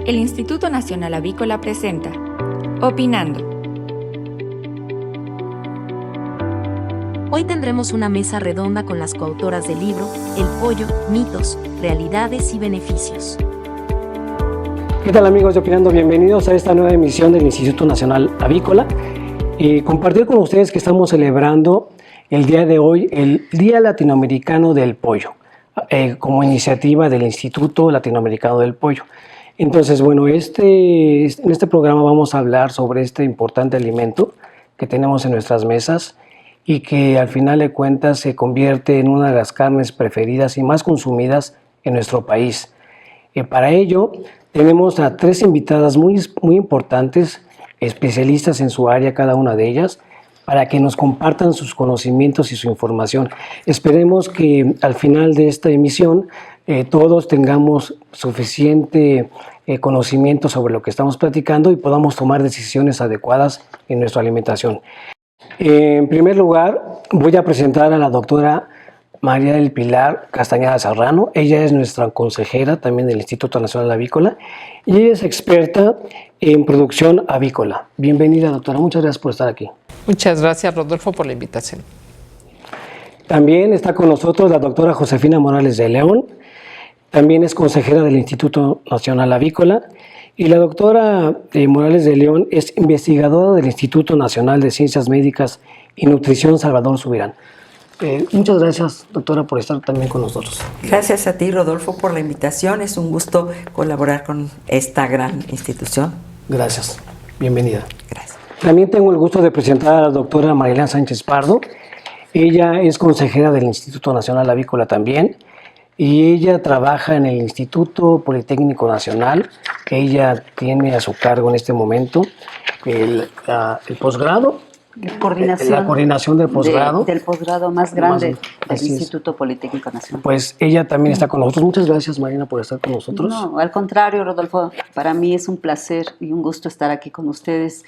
El Instituto Nacional Avícola presenta Opinando. Hoy tendremos una mesa redonda con las coautoras del libro El pollo, mitos, realidades y beneficios. ¿Qué tal, amigos de Opinando? Bienvenidos a esta nueva emisión del Instituto Nacional Avícola. Compartir con ustedes que estamos celebrando el día de hoy el Día Latinoamericano del Pollo, como iniciativa del Instituto Latinoamericano del Pollo. Entonces, bueno, en este programa vamos a hablar sobre este importante alimento que tenemos en nuestras mesas y que al final de cuentas se convierte en una de las carnes preferidas y más consumidas en nuestro país. Para ello tenemos a tres invitadas muy importantes, especialistas en su área cada una de ellas, para que nos compartan sus conocimientos y su información. Esperemos que al final de esta emisión todos tengamos suficiente conocimiento sobre lo que estamos platicando y podamos tomar decisiones adecuadas en nuestra alimentación. En primer lugar, voy a presentar a la doctora María del Pilar Castañeda Serrano. Ella es nuestra consejera también del Instituto Nacional Avícola y ella es experta en producción avícola. Bienvenida, doctora. Muchas gracias por estar aquí. Muchas gracias, Rodolfo, por la invitación. También está con nosotros la doctora Josefina Morales de León. También es consejera del Instituto Nacional Avícola. Y la doctora Morales de León es investigadora del Instituto Nacional de Ciencias Médicas y Nutrición Salvador Subirán. Muchas gracias, doctora, por estar también con nosotros. Gracias a ti, Rodolfo, por la invitación. Es un gusto colaborar con esta gran institución. Gracias. Bienvenida. Gracias. También tengo el gusto de presentar a la doctora Marilena Sánchez Pardo. Ella es consejera del Instituto Nacional Avícola también. Y ella trabaja en el Instituto Politécnico Nacional. Ella tiene a su cargo en este momento el posgrado. La coordinación del posgrado. Del posgrado más grande del Instituto Politécnico Nacional. Pues ella también está con nosotros. Muchas gracias, Marina, por estar con nosotros. No, al contrario, Rodolfo, para mí es un placer y un gusto estar aquí con ustedes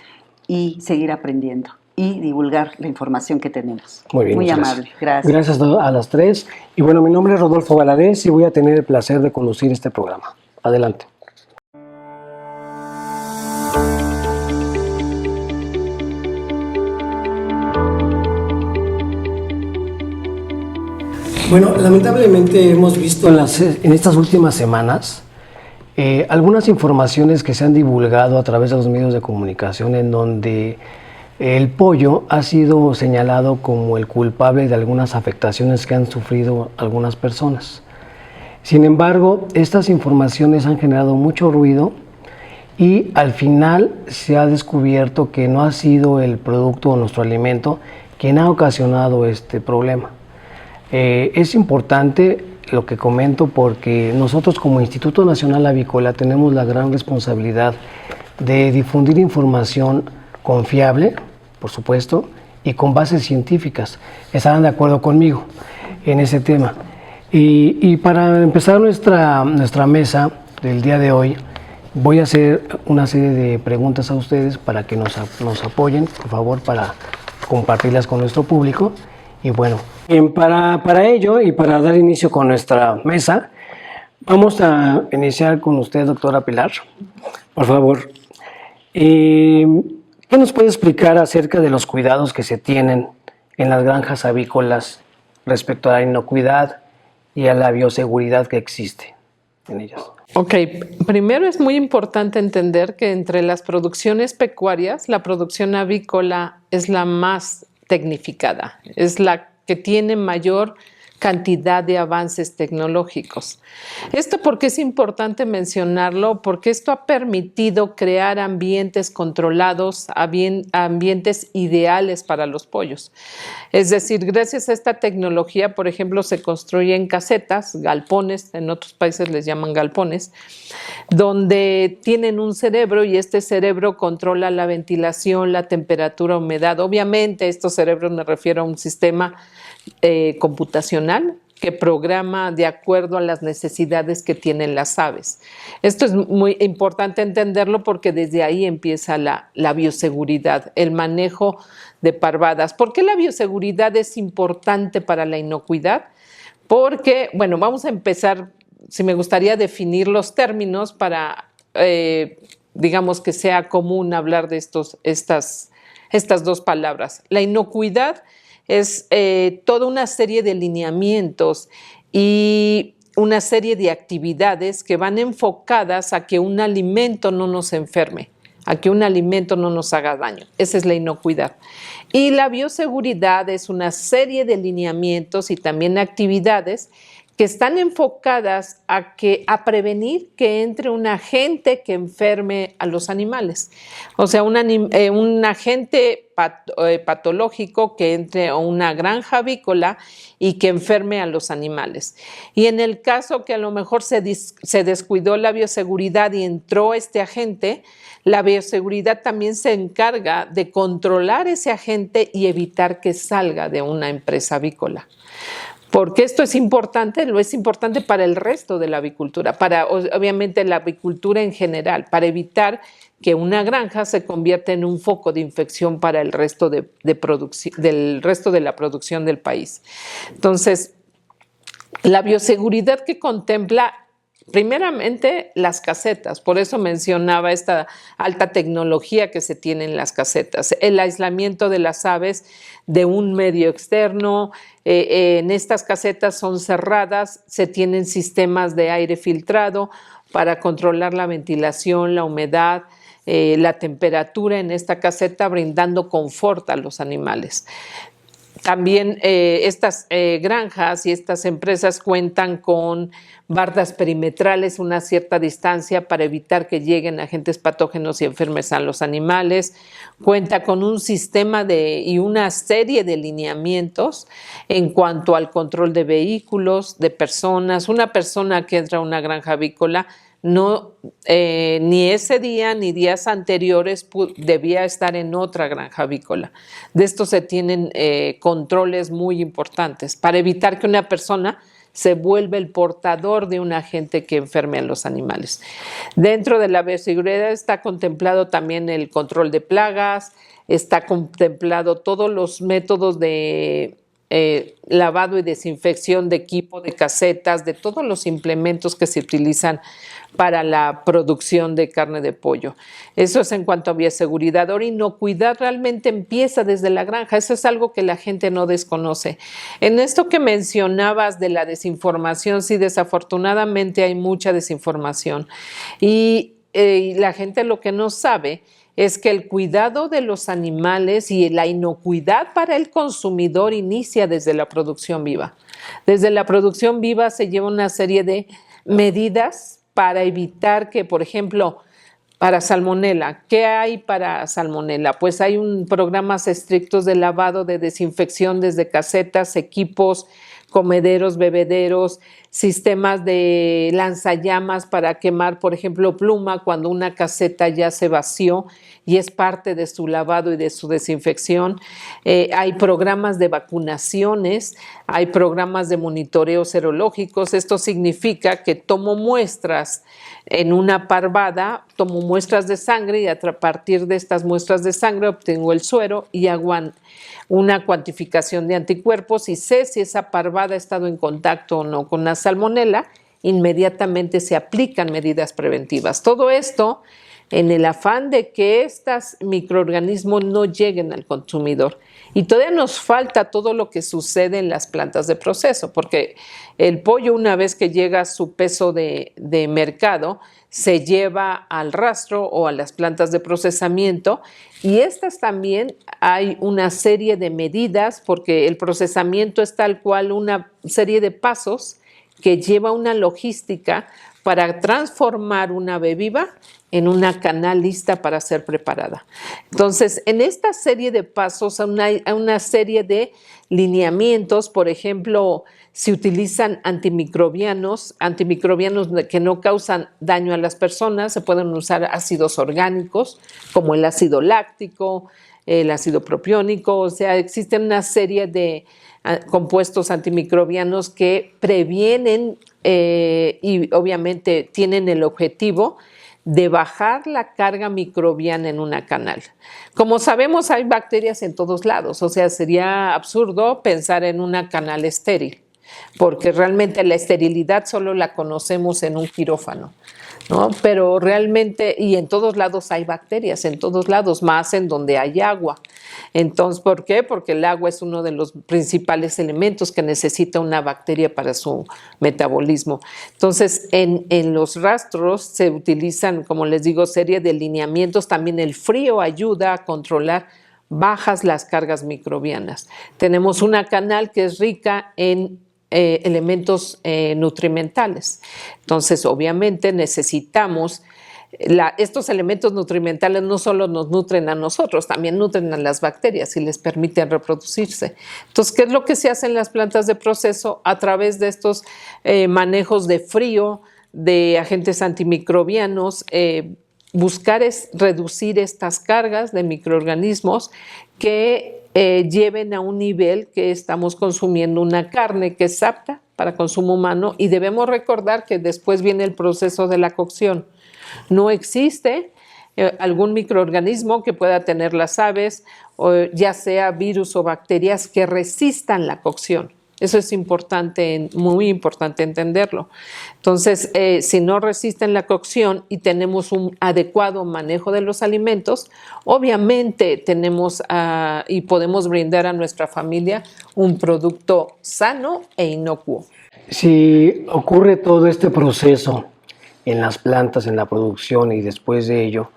y seguir aprendiendo y divulgar la información que tenemos. Muy bien. Muy amable, gracias. Gracias a las tres. Y bueno, mi nombre es Rodolfo Valadez y voy a tener el placer de conducir este programa. Adelante. Bueno, lamentablemente hemos visto en estas últimas semanas algunas informaciones que se han divulgado a través de los medios de comunicación en donde el pollo ha sido señalado como el culpable de algunas afectaciones que han sufrido algunas personas. Sin embargo, estas informaciones han generado mucho ruido y al final se ha descubierto que no ha sido el producto o nuestro alimento quien ha ocasionado este problema. Es importante lo que comento porque nosotros como Instituto Nacional Avícola tenemos la gran responsabilidad de difundir información confiable, por supuesto, y con bases científicas. Estarán de acuerdo conmigo en ese tema. Y para empezar nuestra mesa del día de hoy, voy a hacer una serie de preguntas a ustedes para que nos apoyen, por favor, para compartirlas con nuestro público. Y bueno, para ello y para dar inicio con nuestra mesa, vamos a iniciar con usted, doctora Pilar, por favor. ¿Qué nos puede explicar acerca de los cuidados que se tienen en las granjas avícolas respecto a la inocuidad y a la bioseguridad que existe en ellas? Ok, primero es muy importante entender que entre las producciones pecuarias, la producción avícola es la más tecnificada, es la que tiene mayor cantidad de avances tecnológicos. Esto porque es importante mencionarlo, porque esto ha permitido crear ambientes controlados, ambientes ideales para los pollos. Es decir, gracias a esta tecnología, por ejemplo, se construyen casetas, galpones, en otros países les llaman galpones, donde tienen un cerebro y este cerebro controla la ventilación, la temperatura, humedad. Obviamente, estos cerebros me refiero a un sistema computacional que programa de acuerdo a las necesidades que tienen las aves. Esto es muy importante entenderlo porque desde ahí empieza la bioseguridad, el manejo de parvadas. ¿Por qué la bioseguridad es importante para la inocuidad? Porque, bueno, vamos a empezar, si me gustaría definir los términos para digamos que sea común hablar de estas dos palabras. La inocuidad es toda una serie de lineamientos y una serie de actividades que van enfocadas a que un alimento no nos enferme, a que un alimento no nos haga daño. Esa es la inocuidad. Y la bioseguridad es una serie de lineamientos y también actividades que están enfocadas a prevenir que entre un agente que enferme a los animales. O sea, un agente patológico que entre a una granja avícola y que enferme a los animales. Y en el caso que a lo mejor se descuidó la bioseguridad y entró este agente, la bioseguridad también se encarga de controlar ese agente y evitar que salga de una empresa avícola. Porque esto es importante, lo es importante para el resto de la avicultura, para obviamente la avicultura en general, para evitar que una granja se convierta en un foco de infección para el resto del resto de la producción del país. Entonces, la bioseguridad que contempla primeramente las casetas, por eso mencionaba esta alta tecnología que se tiene en las casetas, el aislamiento de las aves de un medio externo. En estas casetas son cerradas, se tienen sistemas de aire filtrado para controlar la ventilación, la humedad, la temperatura en esta caseta, brindando confort a los animales. También estas granjas y estas empresas cuentan con bardas perimetrales, una cierta distancia para evitar que lleguen agentes patógenos y enfermes a los animales. Cuenta con un sistema y una serie de lineamientos en cuanto al control de vehículos, de personas. Una persona que entra a una granja avícola no, ni ese día ni días anteriores debía estar en otra granja avícola. De esto se tienen controles muy importantes para evitar que una persona se vuelva el portador de un agente que enferme a los animales. Dentro de la bioseguridad está contemplado también el control de plagas, está contemplado todos los métodos de lavado y desinfección de equipo, de casetas, de todos los implementos que se utilizan para la producción de carne de pollo. Eso es en cuanto a bioseguridad. Ahora, inocuidad realmente empieza desde la granja. Eso es algo que la gente no desconoce. En esto que mencionabas de la desinformación, sí, desafortunadamente hay mucha desinformación. Y la gente lo que no sabe es que el cuidado de los animales y la inocuidad para el consumidor inicia desde la producción viva. Desde la producción viva se lleva una serie de medidas para evitar que, por ejemplo, para salmonela, ¿qué hay para salmonela? Pues hay programas estrictos de lavado, de desinfección desde casetas, equipos, comederos, bebederos, sistemas de lanzallamas para quemar, por ejemplo, pluma cuando una caseta ya se vació y es parte de su lavado y de su desinfección. Hay programas de vacunaciones, hay programas de monitoreo serológicos. Esto significa que tomo muestras en una parvada, tomo muestras de sangre y a partir de estas muestras de sangre obtengo el suero y hago una cuantificación de anticuerpos y sé si esa parvada ha estado en contacto o no con la salmonela. Inmediatamente se aplican medidas preventivas. Todo esto en el afán de que estos microorganismos no lleguen al consumidor. Y todavía nos falta todo lo que sucede en las plantas de proceso, porque el pollo, una vez que llega a su peso de mercado, se lleva al rastro o a las plantas de procesamiento, y estas también hay una serie de medidas, porque el procesamiento es tal cual una serie de pasos que lleva una logística para transformar una ave viva en una canal lista para ser preparada. Entonces, en esta serie de pasos hay una serie de lineamientos. Por ejemplo, se utilizan antimicrobianos que no causan daño a las personas. Se pueden usar ácidos orgánicos como el ácido láctico, el ácido propiónico. O sea, existen una serie de compuestos antimicrobianos que previenen y obviamente tienen el objetivo de bajar la carga microbiana en una canal. Como sabemos, hay bacterias en todos lados, o sea, sería absurdo pensar en una canal estéril, porque realmente la esterilidad solo la conocemos en un quirófano. ¿no? Pero realmente, y en todos lados hay bacterias, en todos lados, más en donde hay agua. Entonces, ¿por qué? Porque el agua es uno de los principales elementos que necesita una bacteria para su metabolismo. Entonces, en los rastros se utilizan, como les digo, serie de lineamientos. También el frío ayuda a controlar bajas las cargas microbianas. Tenemos una canal que es rica en elementos nutrimentales. Entonces, obviamente necesitamos estos elementos nutrimentales no solo nos nutren a nosotros, también nutren a las bacterias y les permiten reproducirse. Entonces, ¿qué es lo que se hace en las plantas de proceso? A través de estos manejos de frío, de agentes antimicrobianos, buscar es reducir estas cargas de microorganismos que lleven a un nivel que estamos consumiendo una carne que es apta para consumo humano, y debemos recordar que después viene el proceso de la cocción. No existe algún microorganismo que pueda tener las aves, ya sea virus o bacterias, que resistan la cocción. Eso es importante, muy importante entenderlo. Entonces, si no resisten la cocción y tenemos un adecuado manejo de los alimentos, obviamente tenemos y podemos brindar a nuestra familia un producto sano e inocuo. Si ocurre todo este proceso en las plantas, en la producción y después de ello,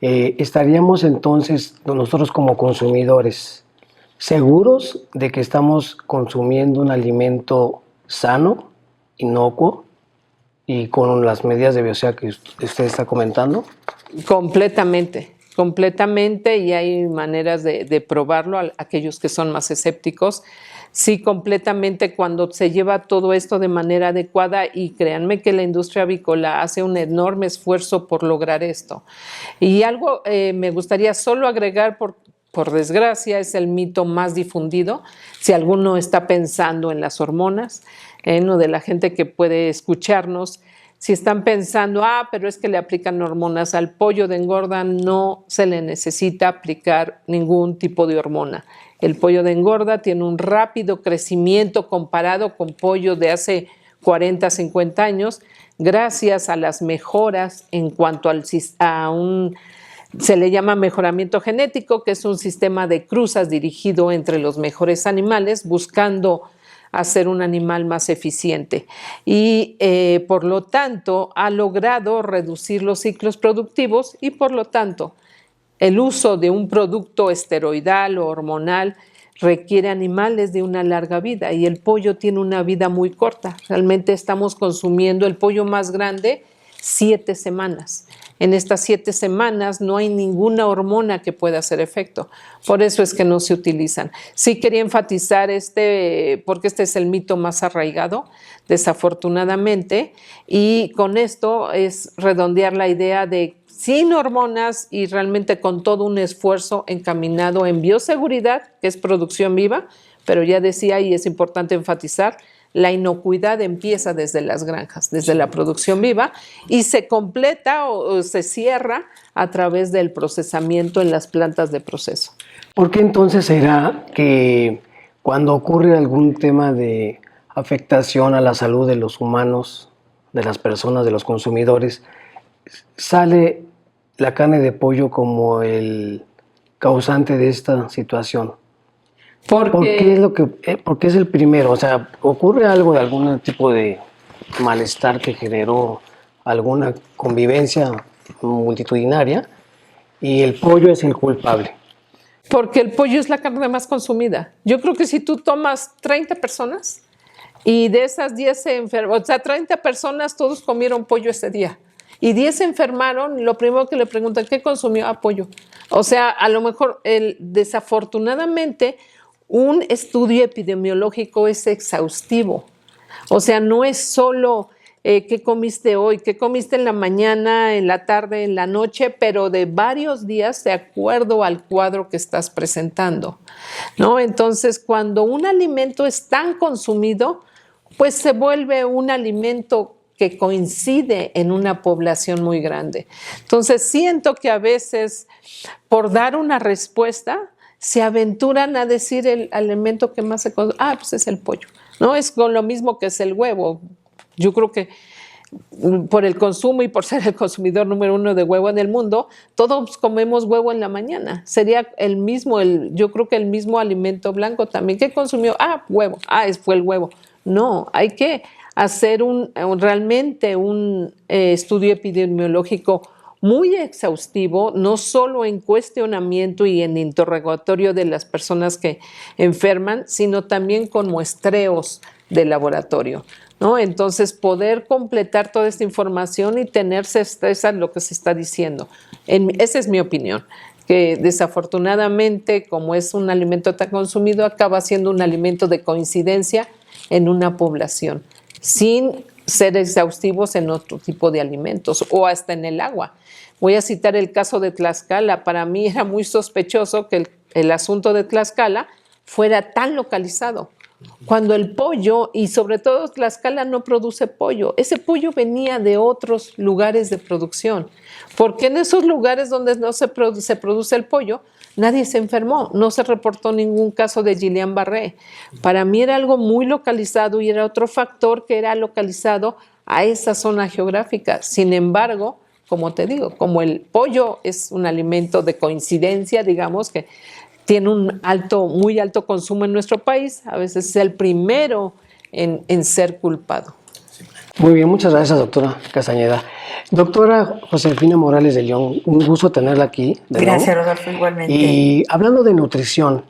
estaríamos entonces nosotros como consumidores seguros de que estamos consumiendo un alimento sano, inocuo y con las medidas de bioseguridad que usted está comentando. Completamente, y hay maneras de probarlo. Aquellos que son más escépticos, sí, completamente, cuando se lleva todo esto de manera adecuada, y créanme que la industria avícola hace un enorme esfuerzo por lograr esto. Y algo me gustaría solo agregar, por desgracia, es el mito más difundido. Si alguno está pensando en las hormonas, no, de la gente que puede escucharnos, si están pensando, pero es que le aplican hormonas al pollo de engorda, no se le necesita aplicar ningún tipo de hormona. El pollo de engorda tiene un rápido crecimiento comparado con pollo de hace 40, 50 años, gracias a las mejoras en cuanto se le llama mejoramiento genético, que es un sistema de cruzas dirigido entre los mejores animales, buscando hacer un animal más eficiente. Y por lo tanto ha logrado reducir los ciclos productivos, y por lo tanto el uso de un producto esteroidal o hormonal requiere animales de una larga vida, y el pollo tiene una vida muy corta. Realmente estamos consumiendo el pollo más grande 7 semanas. En estas 7 semanas no hay ninguna hormona que pueda hacer efecto. Por eso es que no se utilizan. Sí quería enfatizar porque este es el mito más arraigado, desafortunadamente, y con esto es redondear la idea de sin hormonas y realmente con todo un esfuerzo encaminado en bioseguridad, que es producción viva, pero ya decía, y es importante enfatizar, la inocuidad empieza desde las granjas, desde la producción viva, y se completa o se cierra a través del procesamiento en las plantas de proceso. ¿Por qué entonces será que cuando ocurre algún tema de afectación a la salud de los humanos, de las personas, de los consumidores, sale la carne de pollo como el causante de esta situación? ¿Por qué es el primero? O sea, ¿ocurre algo de algún tipo de malestar que generó alguna convivencia multitudinaria y el pollo es el culpable? Porque el pollo es la carne más consumida. Yo creo que si tú tomas 30 personas y de esas 10 se enfermaron, o sea, 30 personas todos comieron pollo ese día y 10 se enfermaron, lo primero que le preguntan, ¿qué consumió? Pollo. O sea, a lo mejor desafortunadamente un estudio epidemiológico es exhaustivo. O sea, no es solo qué comiste hoy, qué comiste en la mañana, en la tarde, en la noche, pero de varios días de acuerdo al cuadro que estás presentando, ¿no? Entonces, cuando un alimento es tan consumido, pues se vuelve un alimento que coincide en una población muy grande. Entonces, siento que a veces, por dar una respuesta, se aventuran a decir el alimento que más se consume, pues es el pollo, ¿no? Es con lo mismo que es el huevo. Yo creo que por el consumo y por ser el consumidor número 1 de huevo en el mundo, todos comemos huevo en la mañana. Sería el mismo, yo creo que el mismo alimento blanco también. ¿Qué consumió? Huevo. Fue el huevo. No, hay que hacer realmente un estudio epidemiológico muy exhaustivo, no solo en cuestionamiento y en interrogatorio de las personas que enferman, sino también con muestreos de laboratorio, ¿no? Entonces, poder completar toda esta información y tener certeza en lo que se está diciendo. Esa es mi opinión, que desafortunadamente, como es un alimento tan consumido, acaba siendo un alimento de coincidencia en una población, sin ser exhaustivos en otro tipo de alimentos o hasta en el agua. Voy a citar el caso de Tlaxcala. Para mí era muy sospechoso que el asunto de Tlaxcala fuera tan localizado, cuando el pollo, y sobre todo Tlaxcala no produce pollo, ese pollo venía de otros lugares de producción, porque en esos lugares donde no se produce el pollo, nadie se enfermó, no se reportó ningún caso de Guillain-Barré. Para mí era algo muy localizado y era otro factor que era localizado a esa zona geográfica. Sin embargo, como te digo, como el pollo es un alimento de coincidencia, digamos, que tiene un muy alto consumo en nuestro país, a veces es el primero en ser culpado. Muy bien, muchas gracias, doctora Castañeda. Doctora Josefina Morales de León, un gusto tenerla aquí. Gracias, Rodolfo, igualmente. Y hablando de nutrición,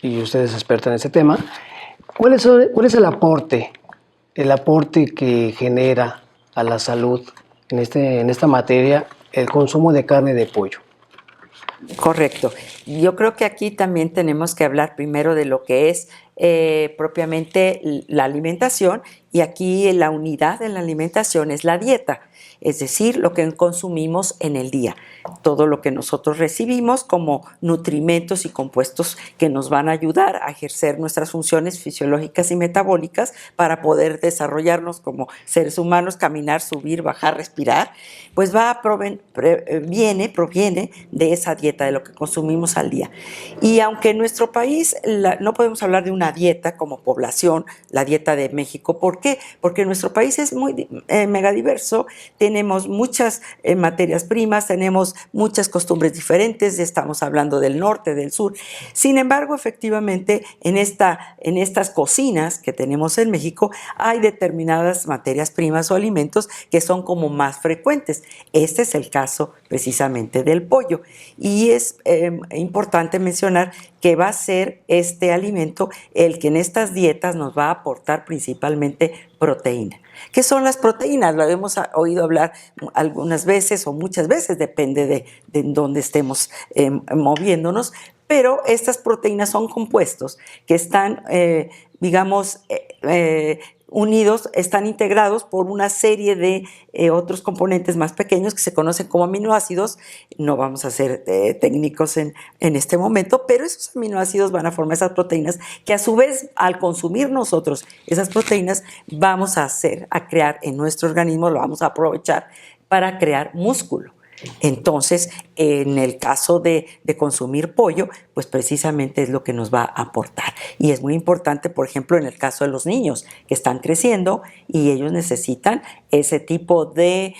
y usted es experta en ese tema, ¿cuál es el aporte que genera a la salud en esta materia el consumo de carne de pollo? Correcto. Yo creo que aquí también tenemos que hablar primero de lo que es propiamente la alimentación, y aquí la unidad de la alimentación es la dieta, es decir, lo que consumimos en el día, todo lo que nosotros recibimos como nutrimentos y compuestos que nos van a ayudar a ejercer nuestras funciones fisiológicas y metabólicas para poder desarrollarnos como seres humanos, caminar, subir, bajar, respirar, pues proviene de esa dieta, de lo que consumimos al día. Y aunque en nuestro país no podemos hablar de una dieta como población, la dieta de México, ¿por qué? Porque nuestro país es muy megadiverso, tenemos muchas materias primas, tenemos muchas costumbres diferentes, estamos hablando del norte, del sur. Sin embargo, efectivamente, en estas cocinas que tenemos en México hay determinadas materias primas o alimentos que son como más frecuentes. Este es el caso precisamente del pollo. Y es importante mencionar que va a ser este alimento el que en estas dietas nos va a aportar principalmente proteína. ¿Qué son las proteínas? Lo hemos oído hablar algunas veces o muchas veces, depende de dónde estemos moviéndonos, pero estas proteínas son compuestos que están, unidos, están integrados por una serie de otros componentes más pequeños que se conocen como aminoácidos. No vamos a ser técnicos en este momento, pero esos aminoácidos van a formar esas proteínas que a su vez, al consumir nosotros esas proteínas, vamos a crear en nuestro organismo, lo vamos a aprovechar para crear músculo. Entonces, en el caso de consumir pollo, pues precisamente es lo que nos va a aportar. Y es muy importante, por ejemplo, en el caso de los niños que están creciendo y ellos necesitan ese tipo de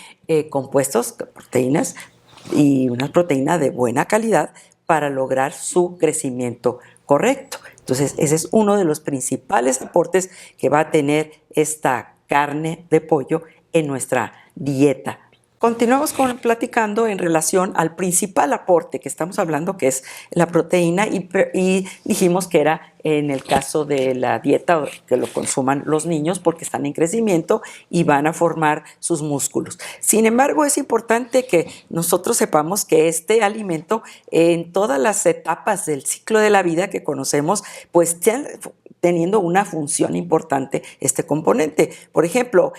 compuestos, proteínas, y una proteína de buena calidad para lograr su crecimiento correcto. Entonces, ese es uno de los principales aportes que va a tener esta carne de pollo en nuestra dieta. Continuamos platicando en relación al principal aporte que estamos hablando, que es la proteína, y dijimos que era en el caso de la dieta que lo consuman los niños porque están en crecimiento y van a formar sus músculos. Sin embargo, es importante que nosotros sepamos que este alimento en todas las etapas del ciclo de la vida que conocemos, pues teniendo una función importante este componente. Por ejemplo,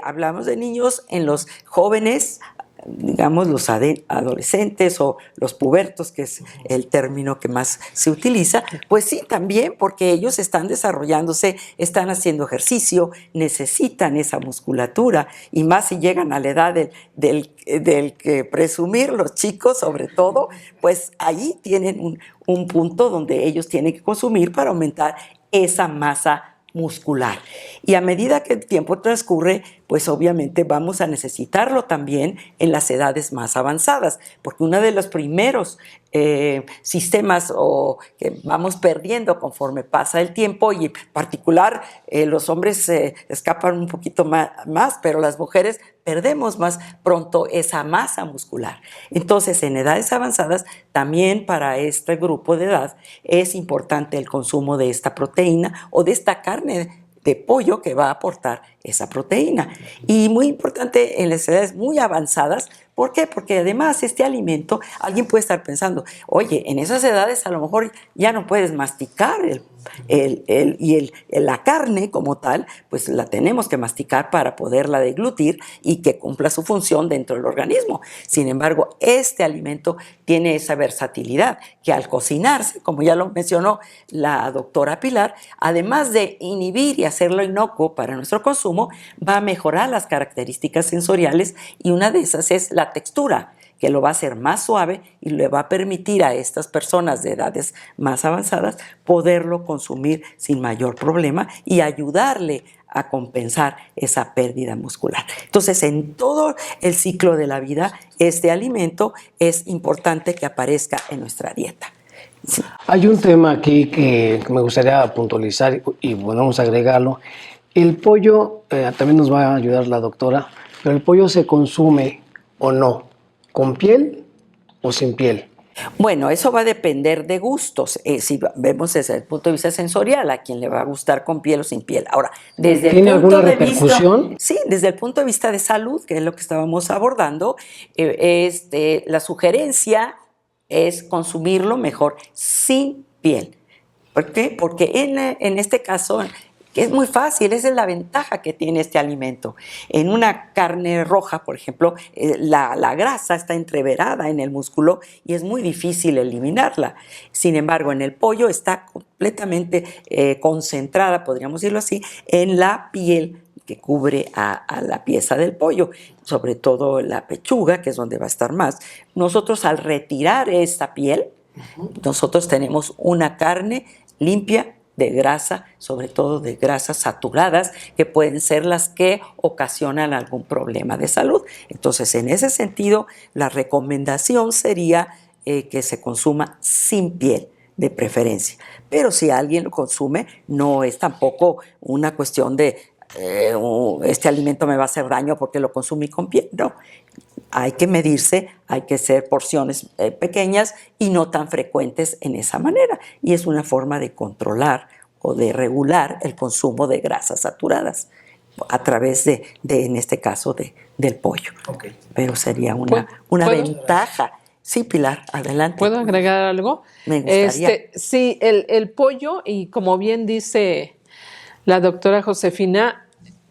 hablamos de niños, en los jóvenes, digamos los adolescentes o los pubertos, que es el término que más se utiliza, pues sí, también, porque ellos están desarrollándose, están haciendo ejercicio, necesitan esa musculatura, y más si llegan a la edad del que presumir, los chicos sobre todo, pues ahí tienen un punto donde ellos tienen que consumir para aumentar esa masa muscular. Y a medida que el tiempo transcurre, pues obviamente vamos a necesitarlo también en las edades más avanzadas, porque uno de los primeros sistemas que vamos perdiendo conforme pasa el tiempo, y en particular los hombres se escapan un poquito más, pero las mujeres perdemos más pronto esa masa muscular. Entonces, en edades avanzadas, también para este grupo de edad es importante el consumo de esta proteína o de esta carne de pollo que va a aportar esa proteína. Y muy importante en las edades muy avanzadas. ¿Por qué? Porque además este alimento, alguien puede estar pensando, oye, en esas edades a lo mejor ya no puedes masticar la carne como tal, pues la tenemos que masticar para poderla deglutir y que cumpla su función dentro del organismo. Sin embargo, este alimento tiene esa versatilidad que al cocinarse, como ya lo mencionó la doctora Pilar, además de inhibir y hacerlo inocuo para nuestro consumo, va a mejorar las características sensoriales, y una de esas es la textura, que lo va a hacer más suave y le va a permitir a estas personas de edades más avanzadas poderlo consumir sin mayor problema y ayudarle a compensar esa pérdida muscular. Entonces, en todo el ciclo de la vida, este alimento es importante que aparezca en nuestra dieta. Sí. Hay un tema aquí que me gustaría puntualizar y vamos a agregarlo. El pollo, también nos va a ayudar la doctora, pero el pollo se consume o no, ¿con piel o sin piel? Bueno, eso va a depender de gustos. Si vemos desde el punto de vista sensorial, a quien le va a gustar con piel o sin piel. Ahora, desde ¿tiene el punto alguna de repercusión? vista, sí, desde el punto de vista de salud, que es lo que estábamos abordando, la sugerencia es consumirlo mejor sin piel. ¿Por qué? Porque en este caso es muy fácil, esa es la ventaja que tiene este alimento. En una carne roja, por ejemplo, la grasa está entreverada en el músculo y es muy difícil eliminarla. Sin embargo, en el pollo está completamente concentrada, podríamos decirlo así, en la piel que cubre a la pieza del pollo, sobre todo la pechuga, que es donde va a estar más. Nosotros, al retirar esta piel, nosotros tenemos una carne limpia de grasa, sobre todo de grasas saturadas, que pueden ser las que ocasionan algún problema de salud. Entonces, en ese sentido, la recomendación sería que se consuma sin piel, de preferencia. Pero si alguien lo consume, no es tampoco una cuestión de este alimento me va a hacer daño porque lo consumí con piel. No, hay que medirse, hay que hacer porciones pequeñas y no tan frecuentes en esa manera. Y es una forma de controlar o de regular el consumo de grasas saturadas a través en este caso, del pollo. Okay. Pero sería una ventaja. Sí, Pilar, adelante. ¿Puedo agregar algo? Me gustaría. Sí, el pollo, y como bien dice la doctora Josefina,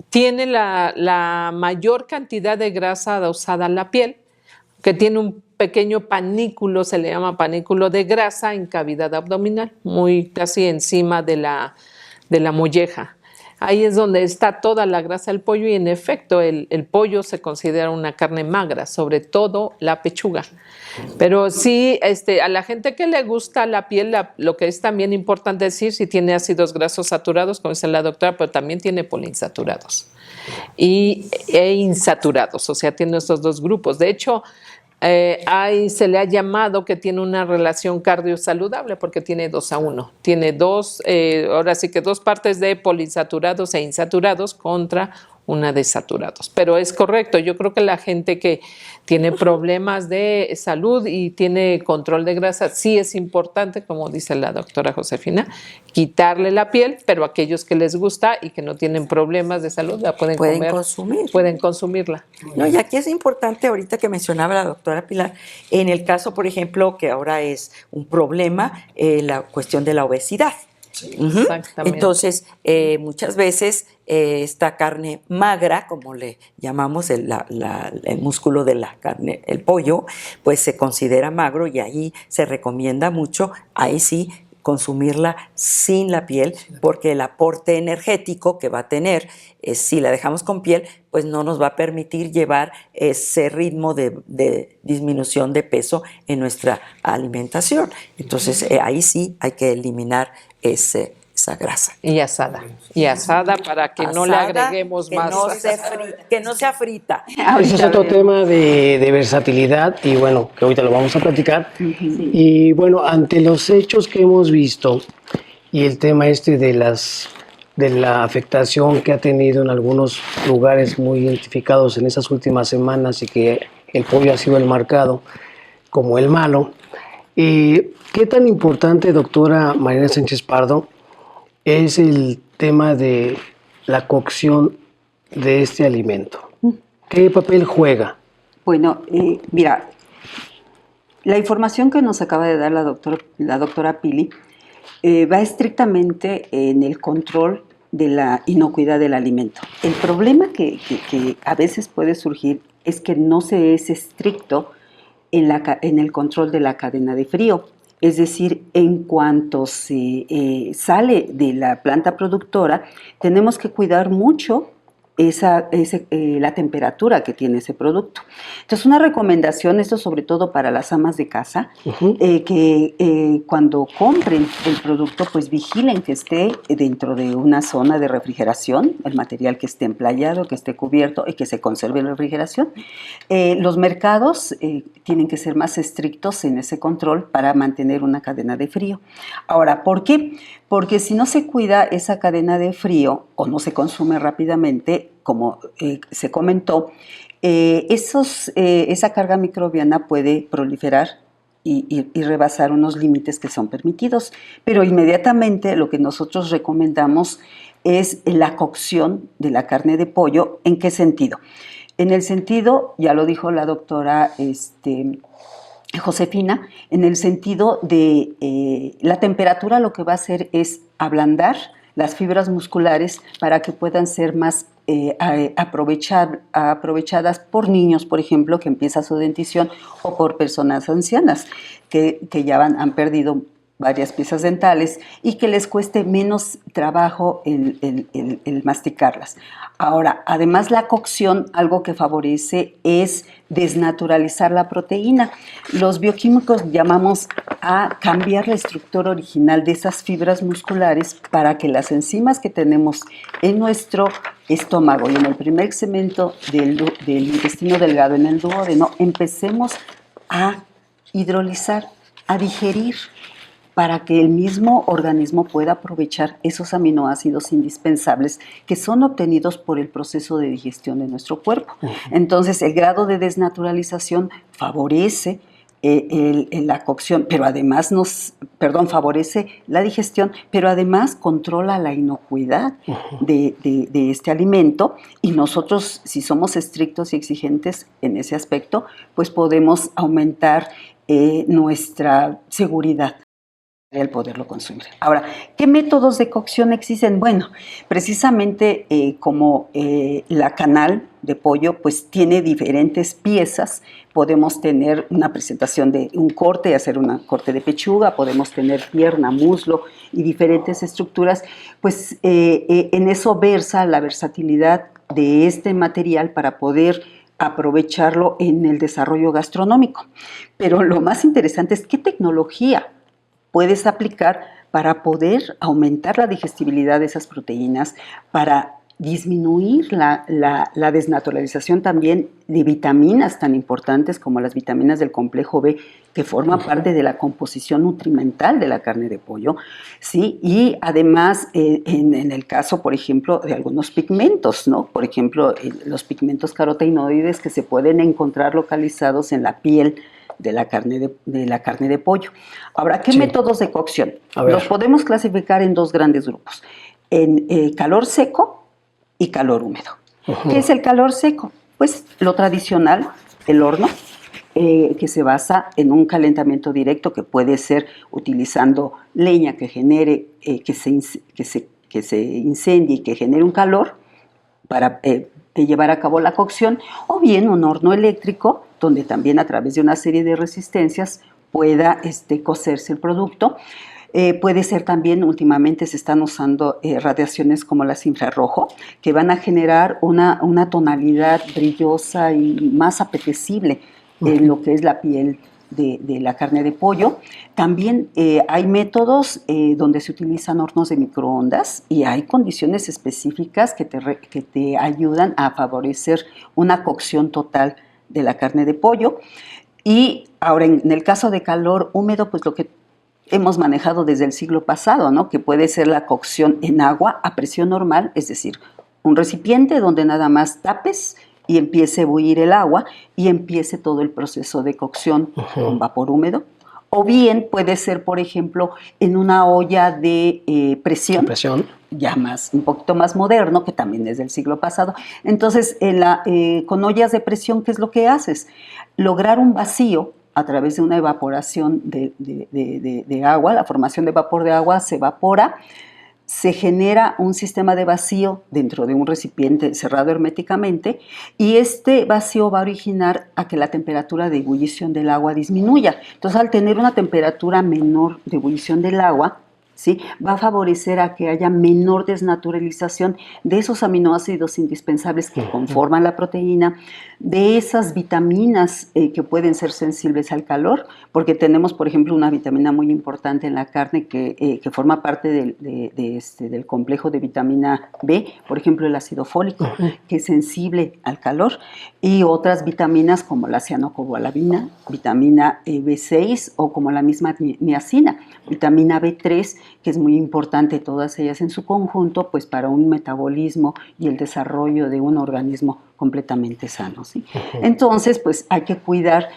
tiene la mayor cantidad de grasa adosada a la piel, que tiene un pequeño panículo, se le llama panículo de grasa en cavidad abdominal, muy casi encima de la molleja. Ahí es donde está toda la grasa del pollo, y en efecto el pollo se considera una carne magra, sobre todo la pechuga. Pero sí, a la gente que le gusta la piel, lo que es también importante decir, si tiene ácidos grasos saturados, como dice la doctora, pero también tiene poliinsaturados e insaturados, o sea, tiene estos dos grupos. De hecho, se le ha llamado que tiene una relación cardiosaludable porque tiene 2:1. Tiene ahora sí que dos partes de poliinsaturados e insaturados contra una de saturados. Pero es correcto, yo creo que la gente que tiene problemas de salud y tiene control de grasa, sí es importante, como dice la doctora Josefina, quitarle la piel, pero aquellos que les gusta y que no tienen problemas de salud la pueden consumir. Pueden consumirla. No, y aquí es importante, ahorita que mencionaba la doctora Pilar, en el caso, por ejemplo, que ahora es un problema, la cuestión de la obesidad. Sí, exactamente. Entonces, muchas veces esta carne magra, como le llamamos el músculo de la carne, el pollo, pues se considera magro, y ahí se recomienda mucho, ahí sí, consumirla sin la piel, porque el aporte energético que va a tener, si la dejamos con piel, pues no nos va a permitir llevar ese ritmo de disminución de peso en nuestra alimentación. Entonces, ahí sí hay que eliminar ese esa grasa. Y asada para que no le Asada, agreguemos que más. que no sea frita. Ese es otro tema de versatilidad y bueno, que ahorita lo vamos a platicar. Y bueno, ante los hechos que hemos visto y el tema de la afectación que ha tenido en algunos lugares muy identificados en esas últimas semanas y que el pollo ha sido el marcado como el malo, ¿qué tan importante, doctora Mariana Sánchez Pardo, es el tema de la cocción de este alimento? ¿Qué papel juega? Bueno, mira, la información que nos acaba de dar la doctora Pili va estrictamente en el control de la inocuidad del alimento. El problema que a veces puede surgir es que no se es estricto en el control de la cadena de frío. Es decir, en cuanto se sale de la planta productora, tenemos que cuidar mucho la temperatura que tiene ese producto. Entonces, una recomendación, esto sobre todo para las amas de casa, que cuando compren el producto, pues vigilen que esté dentro de una zona de refrigeración, el material que esté emplayado, que esté cubierto y que se conserve en refrigeración. Los mercados tienen que ser más estrictos en ese control para mantener una cadena de frío. Ahora, ¿por qué? Porque si no se cuida esa cadena de frío o no se consume rápidamente, como se comentó, esa carga microbiana puede proliferar y rebasar unos límites que son permitidos. Pero inmediatamente lo que nosotros recomendamos es la cocción de la carne de pollo. ¿En qué sentido? En el sentido, ya lo dijo la doctora Josefina, en el sentido de la temperatura lo que va a hacer es ablandar las fibras musculares para que puedan ser más aprovechadas por niños, por ejemplo, que empieza su dentición, o por personas ancianas que ya han perdido varias piezas dentales y que les cueste menos trabajo el masticarlas. Ahora, además la cocción, algo que favorece es desnaturalizar la proteína. Los bioquímicos llamamos a cambiar la estructura original de esas fibras musculares para que las enzimas que tenemos en nuestro estómago y en el primer segmento del intestino delgado, en el duodeno, empecemos a hidrolizar, a digerir, para que el mismo organismo pueda aprovechar esos aminoácidos indispensables que son obtenidos por el proceso de digestión de nuestro cuerpo. Entonces, el grado de desnaturalización favorece la cocción, pero además favorece la digestión, pero además controla la inocuidad de este alimento, y nosotros, si somos estrictos y exigentes en ese aspecto, pues podemos aumentar nuestra seguridad el poderlo consumir. Ahora, ¿qué métodos de cocción existen? Bueno, precisamente como la canal de pollo pues tiene diferentes piezas, podemos tener una presentación de un corte, hacer un corte de pechuga, podemos tener pierna, muslo y diferentes estructuras, pues en eso versa la versatilidad de este material para poder aprovecharlo en el desarrollo gastronómico. Pero lo más interesante es qué tecnología puedes aplicar para poder aumentar la digestibilidad de esas proteínas, para disminuir la desnaturalización también de vitaminas tan importantes como las vitaminas del complejo B, que forman parte de la composición nutrimental de la carne de pollo, ¿sí? Y además, en el caso, por ejemplo, de algunos pigmentos, ¿no? Por ejemplo, los pigmentos carotenoides que se pueden encontrar localizados en la piel de la carne de pollo. Ahora, ¿qué métodos de cocción? Los podemos clasificar en dos grandes grupos, en calor seco y calor húmedo. ¿Qué es el calor seco? Pues lo tradicional, el horno, que se basa en un calentamiento directo, que puede ser utilizando leña que genere, que se incendie y que genere un calor para llevar a cabo la cocción, o bien un horno eléctrico, donde también a través de una serie de resistencias pueda cocerse el producto. Puede ser también, últimamente se están usando radiaciones como las infrarrojo, que van a generar una tonalidad brillosa y más apetecible en lo que es la piel de la carne de pollo. También hay métodos donde se utilizan hornos de microondas y hay condiciones específicas que te ayudan a favorecer una cocción total de la carne de pollo. Y ahora, en el caso de calor húmedo, pues lo que hemos manejado desde el siglo pasado, ¿no? Que puede ser la cocción en agua a presión normal, es decir, un recipiente donde nada más tapes y empiece a bulir el agua y empiece todo el proceso de cocción con vapor húmedo. O bien puede ser, por ejemplo, en una olla de presión, ya un poquito más moderno, que también es del siglo pasado. Entonces, con ollas de presión, ¿qué es lo que haces? Lograr un vacío a través de una evaporación de agua, la formación de vapor de agua se evapora, se genera un sistema de vacío dentro de un recipiente cerrado herméticamente y este vacío va a originar a que la temperatura de ebullición del agua disminuya. Entonces, al tener una temperatura menor de ebullición del agua, ¿sí?, va a favorecer a que haya menor desnaturalización de esos aminoácidos indispensables que conforman la proteína, de esas vitaminas que pueden ser sensibles al calor, porque tenemos, por ejemplo, una vitamina muy importante en la carne que forma parte del complejo de vitamina B, por ejemplo, el ácido fólico, que es sensible al calor, y otras vitaminas como la cianocobalamina, vitamina B6 o como la misma niacina, vitamina B3, que es muy importante, todas ellas en su conjunto, pues para un metabolismo y el desarrollo de un organismo completamente sano, ¿sí? Entonces, pues hay que cuidar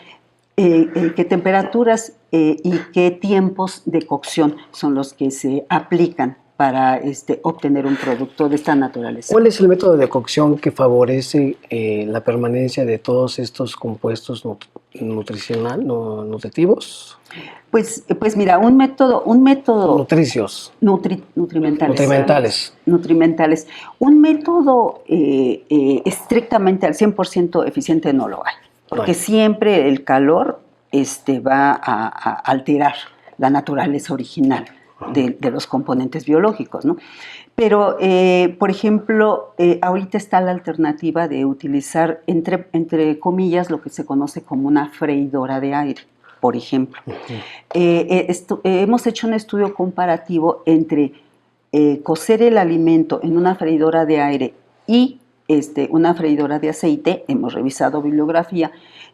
qué temperaturas y qué tiempos de cocción son los que se aplican para obtener un producto de esta naturaleza. ¿Cuál es el método de cocción que favorece la permanencia de todos estos compuestos nutritivos? Pues mira, un método Nutricios. Nutrimentales. Un método estrictamente al 100% eficiente no lo hay, porque siempre el calor va a alterar la naturaleza original de los componentes biológicos, ¿no? Pero, por ejemplo, ahorita está la alternativa de utilizar, entre comillas, lo que se conoce como una freidora de aire, por ejemplo. Hemos hecho un estudio comparativo entre cocer el alimento en una freidora de aire y una freidora de aceite. Hemos revisado bibliografía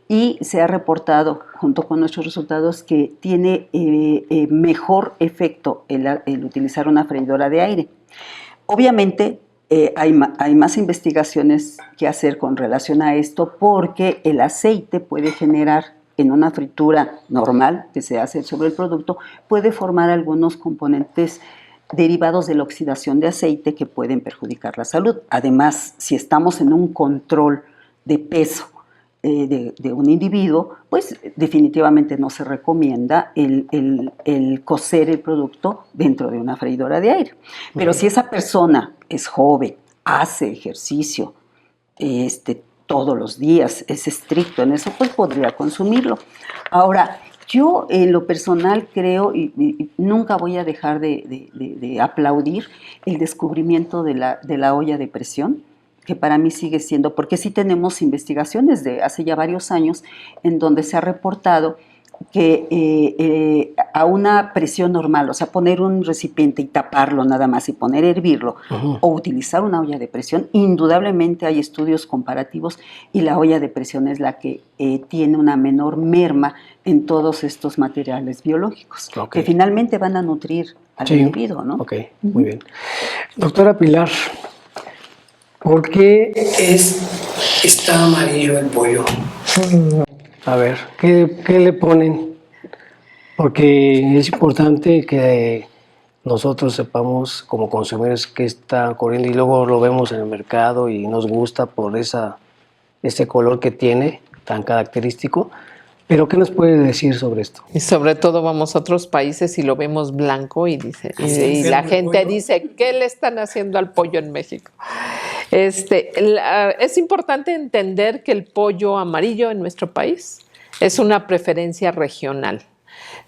y se ha reportado, junto con nuestros resultados, que tiene mejor efecto el utilizar una freidora de aire. Obviamente, hay más investigaciones que hacer con relación a esto, porque el aceite puede generar, en una fritura normal que se hace sobre el producto, puede formar algunos componentes derivados de la oxidación de aceite que pueden perjudicar la salud. Además, si estamos en un control de peso de un individuo, pues definitivamente no se recomienda el cocer el producto dentro de una freidora de aire. Pero si esa persona es joven, hace ejercicio todos los días, es estricto en eso, pues podría consumirlo. Ahora, yo en lo personal creo, y nunca voy a dejar de aplaudir el descubrimiento de la olla de presión, que para mí sigue siendo, porque sí tenemos investigaciones de hace ya varios años en donde se ha reportado que a una presión normal, o sea, poner un recipiente y taparlo nada más y poner a hervirlo, o utilizar una olla de presión, indudablemente hay estudios comparativos y la olla de presión es la que tiene una menor merma en todos estos materiales biológicos, que finalmente van a nutrir al individuo, ¿no? Ok, muy bien. Doctora Pilar, ¿por qué está amarillo el pollo? A ver, ¿qué le ponen? Porque es importante que nosotros sepamos como consumidores qué está corriendo y luego lo vemos en el mercado y nos gusta por ese color que tiene tan característico. Pero ¿qué nos puede decir sobre esto? Y sobre todo vamos a otros países y lo vemos blanco y la gente dice, ¿qué le están haciendo al pollo en México? Es importante entender que el pollo amarillo en nuestro país es una preferencia regional.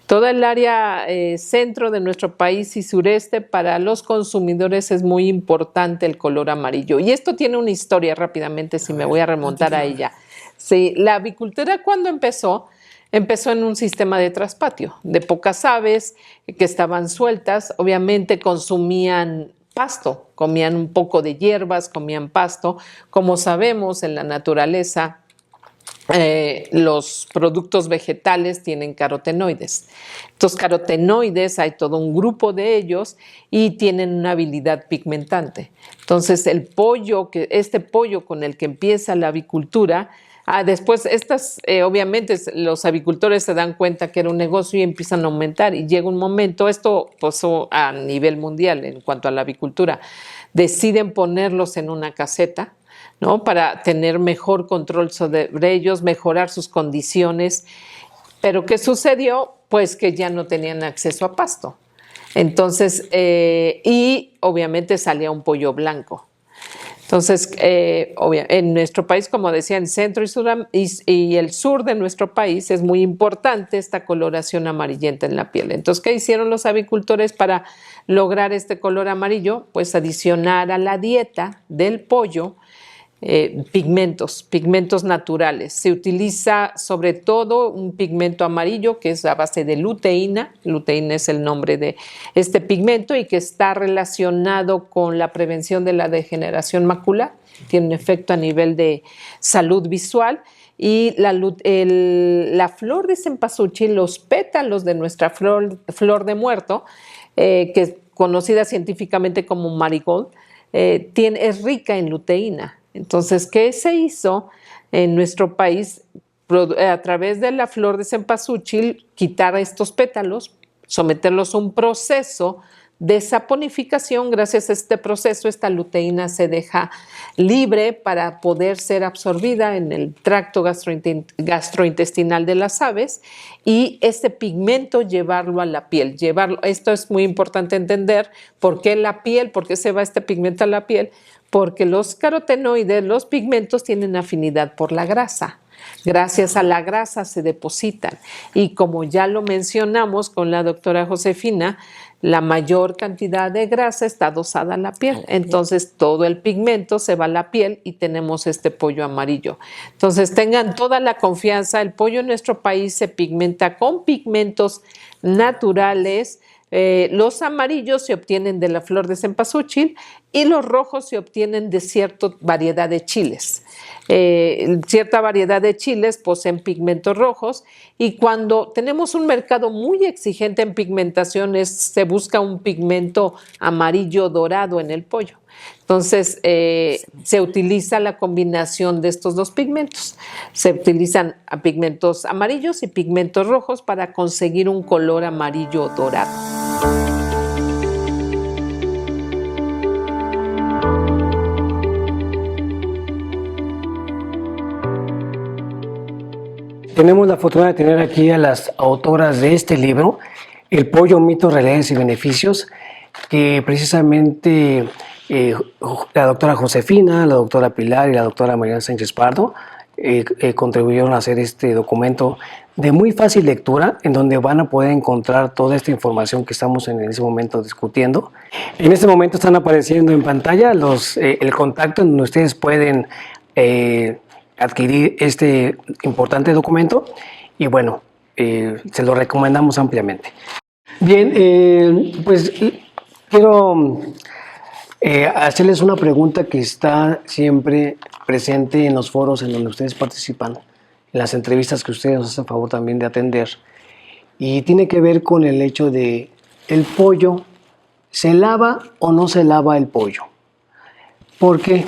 Toda el área centro de nuestro país y sureste, para los consumidores es muy importante el color amarillo. Y esto tiene una historia rápidamente, si me voy a remontar a ella. Sí, la avicultura, cuando empezó empezó en un sistema de traspatio, de pocas aves que estaban sueltas, obviamente consumían pasto, comían un poco de hierbas, comían pasto. Como sabemos, en la naturaleza los productos vegetales tienen carotenoides. Estos carotenoides, hay todo un grupo de ellos y tienen una habilidad pigmentante. Entonces, este pollo con el que empieza la avicultura, después obviamente los avicultores se dan cuenta que era un negocio y empiezan a aumentar, y llega un momento, esto pasó a nivel mundial en cuanto a la avicultura, deciden ponerlos en una caseta, ¿no? Para tener mejor control sobre ellos, mejorar sus condiciones. Pero ¿qué sucedió? Pues que ya no tenían acceso a pasto. Entonces, y obviamente salía un pollo blanco. Entonces, en nuestro país, como decía, en centro y el sur de nuestro país es muy importante esta coloración amarillenta en la piel. Entonces, ¿qué hicieron los avicultores para lograr este color amarillo? Pues adicionar a la dieta del pollo pigmentos naturales. Se utiliza sobre todo un pigmento amarillo que es a base de luteína. Luteína es el nombre de este pigmento y que está relacionado con la prevención de la degeneración macular. Tiene un efecto a nivel de salud visual. Y la flor de cempasúchil, los pétalos de nuestra flor de muerto, que es conocida científicamente como marigold, es rica en luteína. Entonces, ¿qué se hizo en nuestro país? A través de la flor de cempasúchil, quitar estos pétalos, someterlos a un proceso de saponificación. Gracias a este proceso, esta luteína se deja libre para poder ser absorbida en el tracto gastrointestinal de las aves, y este pigmento llevarlo a la piel. Esto es muy importante entender. ¿Por qué la piel? ¿Por qué se va este pigmento a la piel? Porque los carotenoides, los pigmentos, tienen afinidad por la grasa. Gracias a la grasa se depositan. Y como ya lo mencionamos con la doctora Josefina, la mayor cantidad de grasa está adosada a la piel. Entonces, todo el pigmento se va a la piel y tenemos este pollo amarillo. Entonces, tengan toda la confianza. El pollo en nuestro país se pigmenta con pigmentos naturales. Los amarillos se obtienen de la flor de cempasúchil y los rojos se obtienen de cierta variedad de chiles. Cierta variedad de chiles poseen pigmentos rojos, y cuando tenemos un mercado muy exigente en pigmentaciones, se busca un pigmento amarillo dorado en el pollo. Entonces, se utiliza la combinación de estos dos pigmentos. Se utilizan pigmentos amarillos y pigmentos rojos para conseguir un color amarillo dorado. Tenemos la fortuna de tener aquí a las autoras de este libro, El pollo, mitos, realidades y beneficios, que precisamente la doctora Josefina, la doctora Pilar y la doctora Mariana Sánchez Pardo contribuyeron a hacer este documento de muy fácil lectura, en donde van a poder encontrar toda esta información que estamos en ese momento discutiendo. En este momento están apareciendo en pantalla el contacto en donde ustedes pueden adquirir este importante documento, y bueno, se lo recomendamos ampliamente. Bien, pues quiero hacerles una pregunta que está siempre presente en los foros en donde ustedes participan, en las entrevistas que ustedes nos hacen favor también de atender, y tiene que ver con el hecho de el pollo, ¿se lava o no se lava el pollo? Porque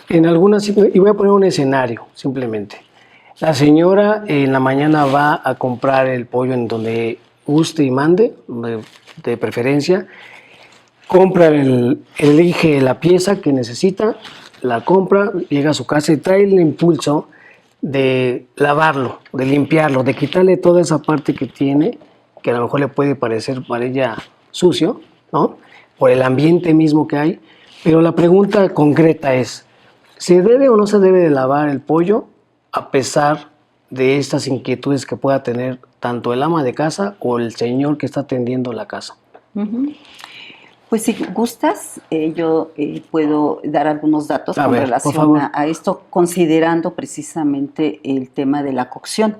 en algunas, y voy a poner un escenario simplemente. La señora en la mañana va a comprar el pollo en donde guste y mande, de preferencia, elige la pieza que necesita, la compra, llega a su casa y trae el impulso de lavarlo, de limpiarlo, de quitarle toda esa parte que tiene, que a lo mejor le puede parecer para ella sucio, ¿no? Por el ambiente mismo que hay. Pero la pregunta concreta es, ¿se debe o no se debe de lavar el pollo a pesar de estas inquietudes que pueda tener tanto el ama de casa o el señor que está atendiendo la casa? Pues si gustas, yo puedo dar algunos datos con relación a esto, considerando precisamente el tema de la cocción.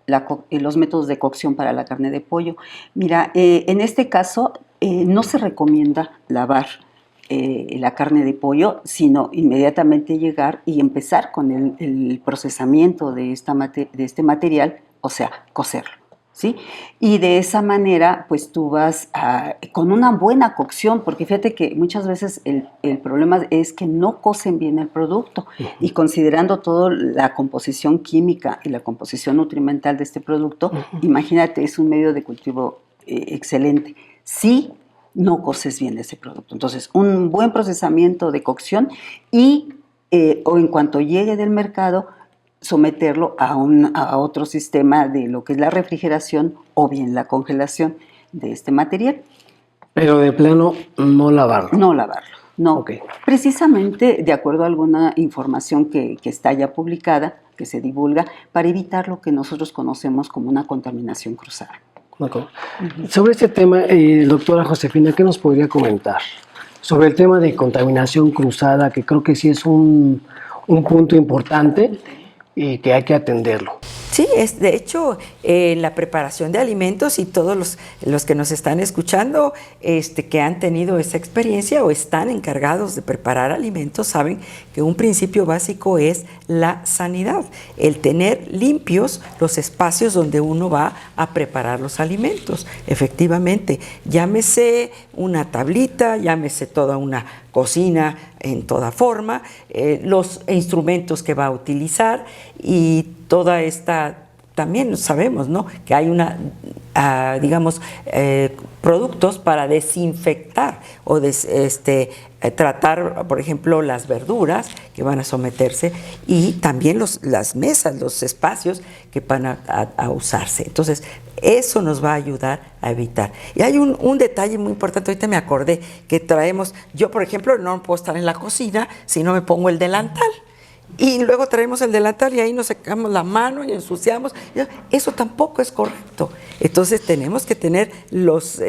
los métodos de cocción para la carne de pollo. Mira, en este caso no se recomienda lavar la carne de pollo, sino inmediatamente llegar y empezar con el procesamiento de este material, o sea, cocerlo, ¿sí? Y de esa manera, pues tú vas con una buena cocción, porque fíjate que muchas veces el problema es que no cocen bien el producto, y considerando toda la composición química y la composición nutrimental de este producto, imagínate, es un medio de cultivo excelente. Sí, no coces bien ese producto. Entonces, un buen procesamiento de cocción o en cuanto llegue del mercado, someterlo a otro sistema de lo que es la refrigeración o bien la congelación de este material. Pero de plano, no lavarlo. No lavarlo, no. Okay. Precisamente de acuerdo a alguna información que está ya publicada, que se divulga, para evitar lo que nosotros conocemos como una contaminación cruzada. Sobre este tema, doctora Josefina, ¿qué nos podría comentar? Sobre el tema de contaminación cruzada, que creo que sí es un punto importante y que hay que atenderlo. Sí, es de hecho la preparación de alimentos, y todos los que nos están escuchando que han tenido esa experiencia o están encargados de preparar alimentos saben que un principio básico es la sanidad, el tener limpios los espacios donde uno va a preparar los alimentos. Efectivamente, llámese una tablita, llámese toda una cocina en toda forma, los instrumentos que va a utilizar y toda esta, también sabemos, ¿no?, que hay productos para desinfectar o tratar, por ejemplo, las verduras que van a someterse, y también las mesas, los espacios que van a usarse. Entonces, eso nos va a ayudar a evitar. Y hay un detalle muy importante, ahorita me acordé, que traemos, yo por ejemplo no puedo estar en la cocina si no me pongo el delantal. Y luego traemos el delantal y ahí nos secamos la mano y ensuciamos. Eso tampoco es correcto. Entonces tenemos que tener los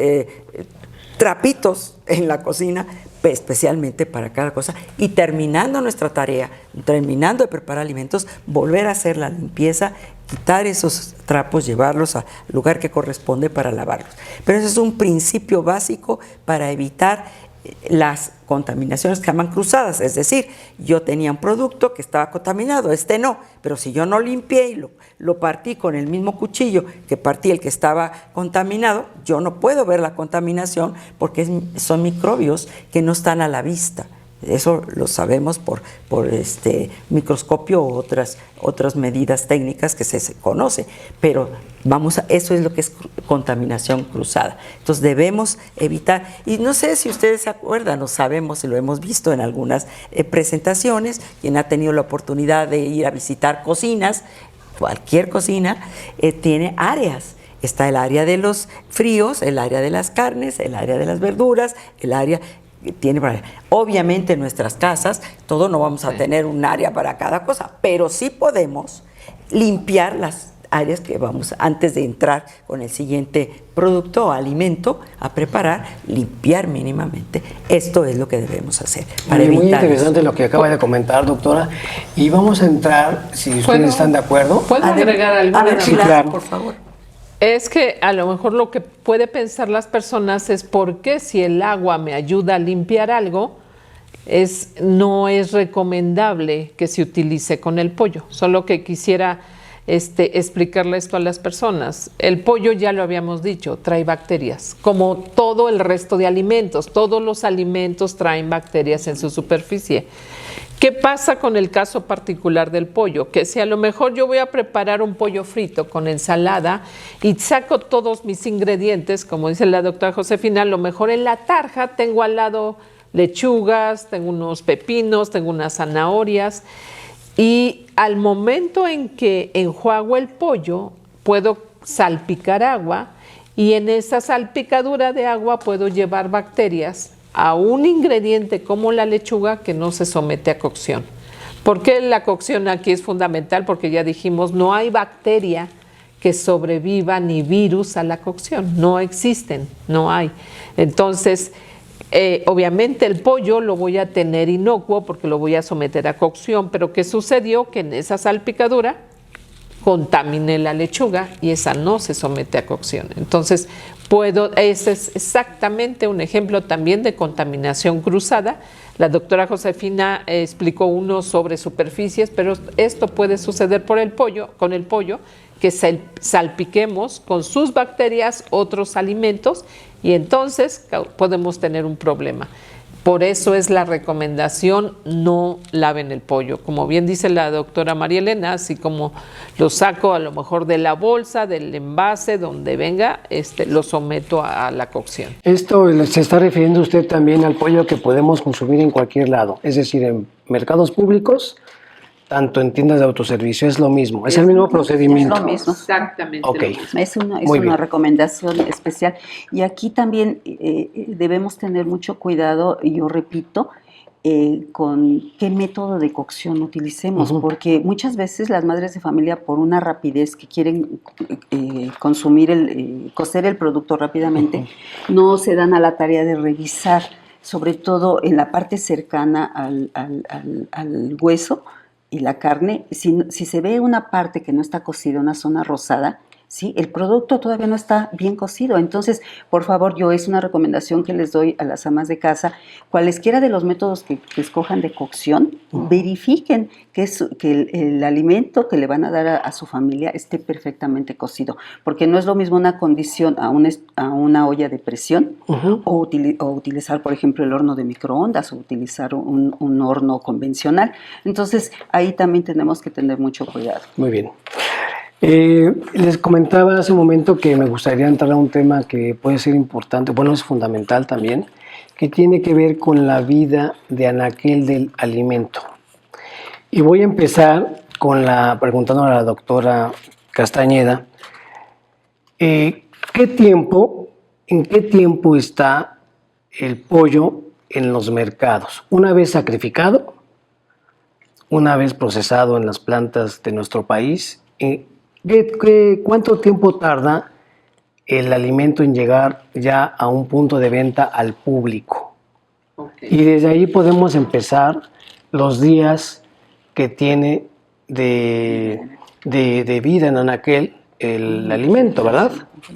trapitos en la cocina, especialmente para cada cosa. Y terminando nuestra tarea, terminando de preparar alimentos, volver a hacer la limpieza, quitar esos trapos, llevarlos al lugar que corresponde para lavarlos. Pero ese es un principio básico para evitar las contaminaciones que llaman cruzadas, es decir, yo tenía un producto que estaba contaminado, no, pero si yo no limpié y lo partí con el mismo cuchillo que partí el que estaba contaminado, yo no puedo ver la contaminación porque son microbios que no están a la vista. Eso lo sabemos por microscopio u otras medidas técnicas que se conoce, pero eso es lo que es contaminación cruzada. Entonces debemos evitar, y no sé si ustedes se acuerdan, o sabemos si lo hemos visto en algunas presentaciones, quien ha tenido la oportunidad de ir a visitar cocinas, cualquier cocina tiene áreas. Está el área de los fríos, el área de las carnes, el área de las verduras, el área obviamente en nuestras casas todo no vamos a tener un área para cada cosa, pero sí podemos limpiar las áreas que vamos, antes de entrar con el siguiente producto o alimento a preparar, limpiar mínimamente. Esto es lo que debemos hacer para evitar. Muy interesante lo que acaba de comentar, doctora, y vamos a entrar, si ustedes están de acuerdo. ¿Puedo agregar algo? A ver, sí, claro, por favor. Es que a lo mejor lo que puede pensar las personas es por qué si el agua me ayuda a limpiar algo, no es recomendable que se utilice con el pollo. Solo que quisiera explicarle esto a las personas. El pollo, ya lo habíamos dicho, trae bacterias, como todo el resto de alimentos. Todos los alimentos traen bacterias en su superficie. ¿Qué pasa con el caso particular del pollo? Que si a lo mejor yo voy a preparar un pollo frito con ensalada y saco todos mis ingredientes, como dice la doctora Josefina, a lo mejor en la tarja tengo al lado lechugas, tengo unos pepinos, tengo unas zanahorias, y al momento en que enjuago el pollo puedo salpicar agua, y en esa salpicadura de agua puedo llevar bacterias a un ingrediente como la lechuga que no se somete a cocción. ¿Por qué la cocción aquí es fundamental? Porque ya dijimos, no hay bacteria que sobreviva ni virus a la cocción, no existen, no hay. Entonces, obviamente el pollo lo voy a tener inocuo porque lo voy a someter a cocción, pero ¿qué sucedió? Que en esa salpicadura contaminé la lechuga y esa no se somete a cocción. Entonces, ese es exactamente un ejemplo también de contaminación cruzada. La doctora Josefina explicó uno sobre superficies, pero esto puede suceder con el pollo, que salpiquemos con sus bacterias otros alimentos y entonces podemos tener un problema. Por eso es la recomendación, no laven el pollo. Como bien dice la doctora María Elena, así como lo saco a lo mejor de la bolsa, del envase, donde venga, lo someto a la cocción. Esto se está refiriendo usted también al pollo que podemos consumir en cualquier lado, es decir, en mercados públicos, tanto en tiendas de autoservicio, es lo mismo, es el mismo procedimiento. Es lo mismo. Exactamente. Okay. Es una recomendación especial. Y aquí también debemos tener mucho cuidado, yo repito, con qué método de cocción utilicemos, porque muchas veces las madres de familia, por una rapidez que quieren cocer el producto rápidamente, no se dan a la tarea de revisar, sobre todo en la parte cercana al hueso y la carne. Si se ve una parte que no está cocida, una zona rosada, ¿sí? El producto todavía no está bien cocido. Entonces, por favor, es una recomendación que les doy a las amas de casa, cualesquiera de los métodos que escojan de cocción, verifiquen que el alimento que le van a dar a su familia esté perfectamente cocido, porque no es lo mismo una condición a una olla de presión o utilizar, por ejemplo, el horno de microondas o utilizar un horno convencional. Entonces, ahí también tenemos que tener mucho cuidado. Muy bien. Les comentaba hace un momento que me gustaría entrar a un tema que puede ser importante, bueno, es fundamental también, que tiene que ver con la vida de anaquel del alimento. Y voy a empezar preguntándole a la doctora Castañeda, ¿en qué tiempo está el pollo en los mercados? ¿Una vez sacrificado? ¿Una vez procesado en las plantas de nuestro país? ¿Cuánto tiempo tarda el alimento en llegar ya a un punto de venta al público? Okay. Y desde ahí podemos empezar los días que tiene de vida en anaquel el alimento, ¿verdad?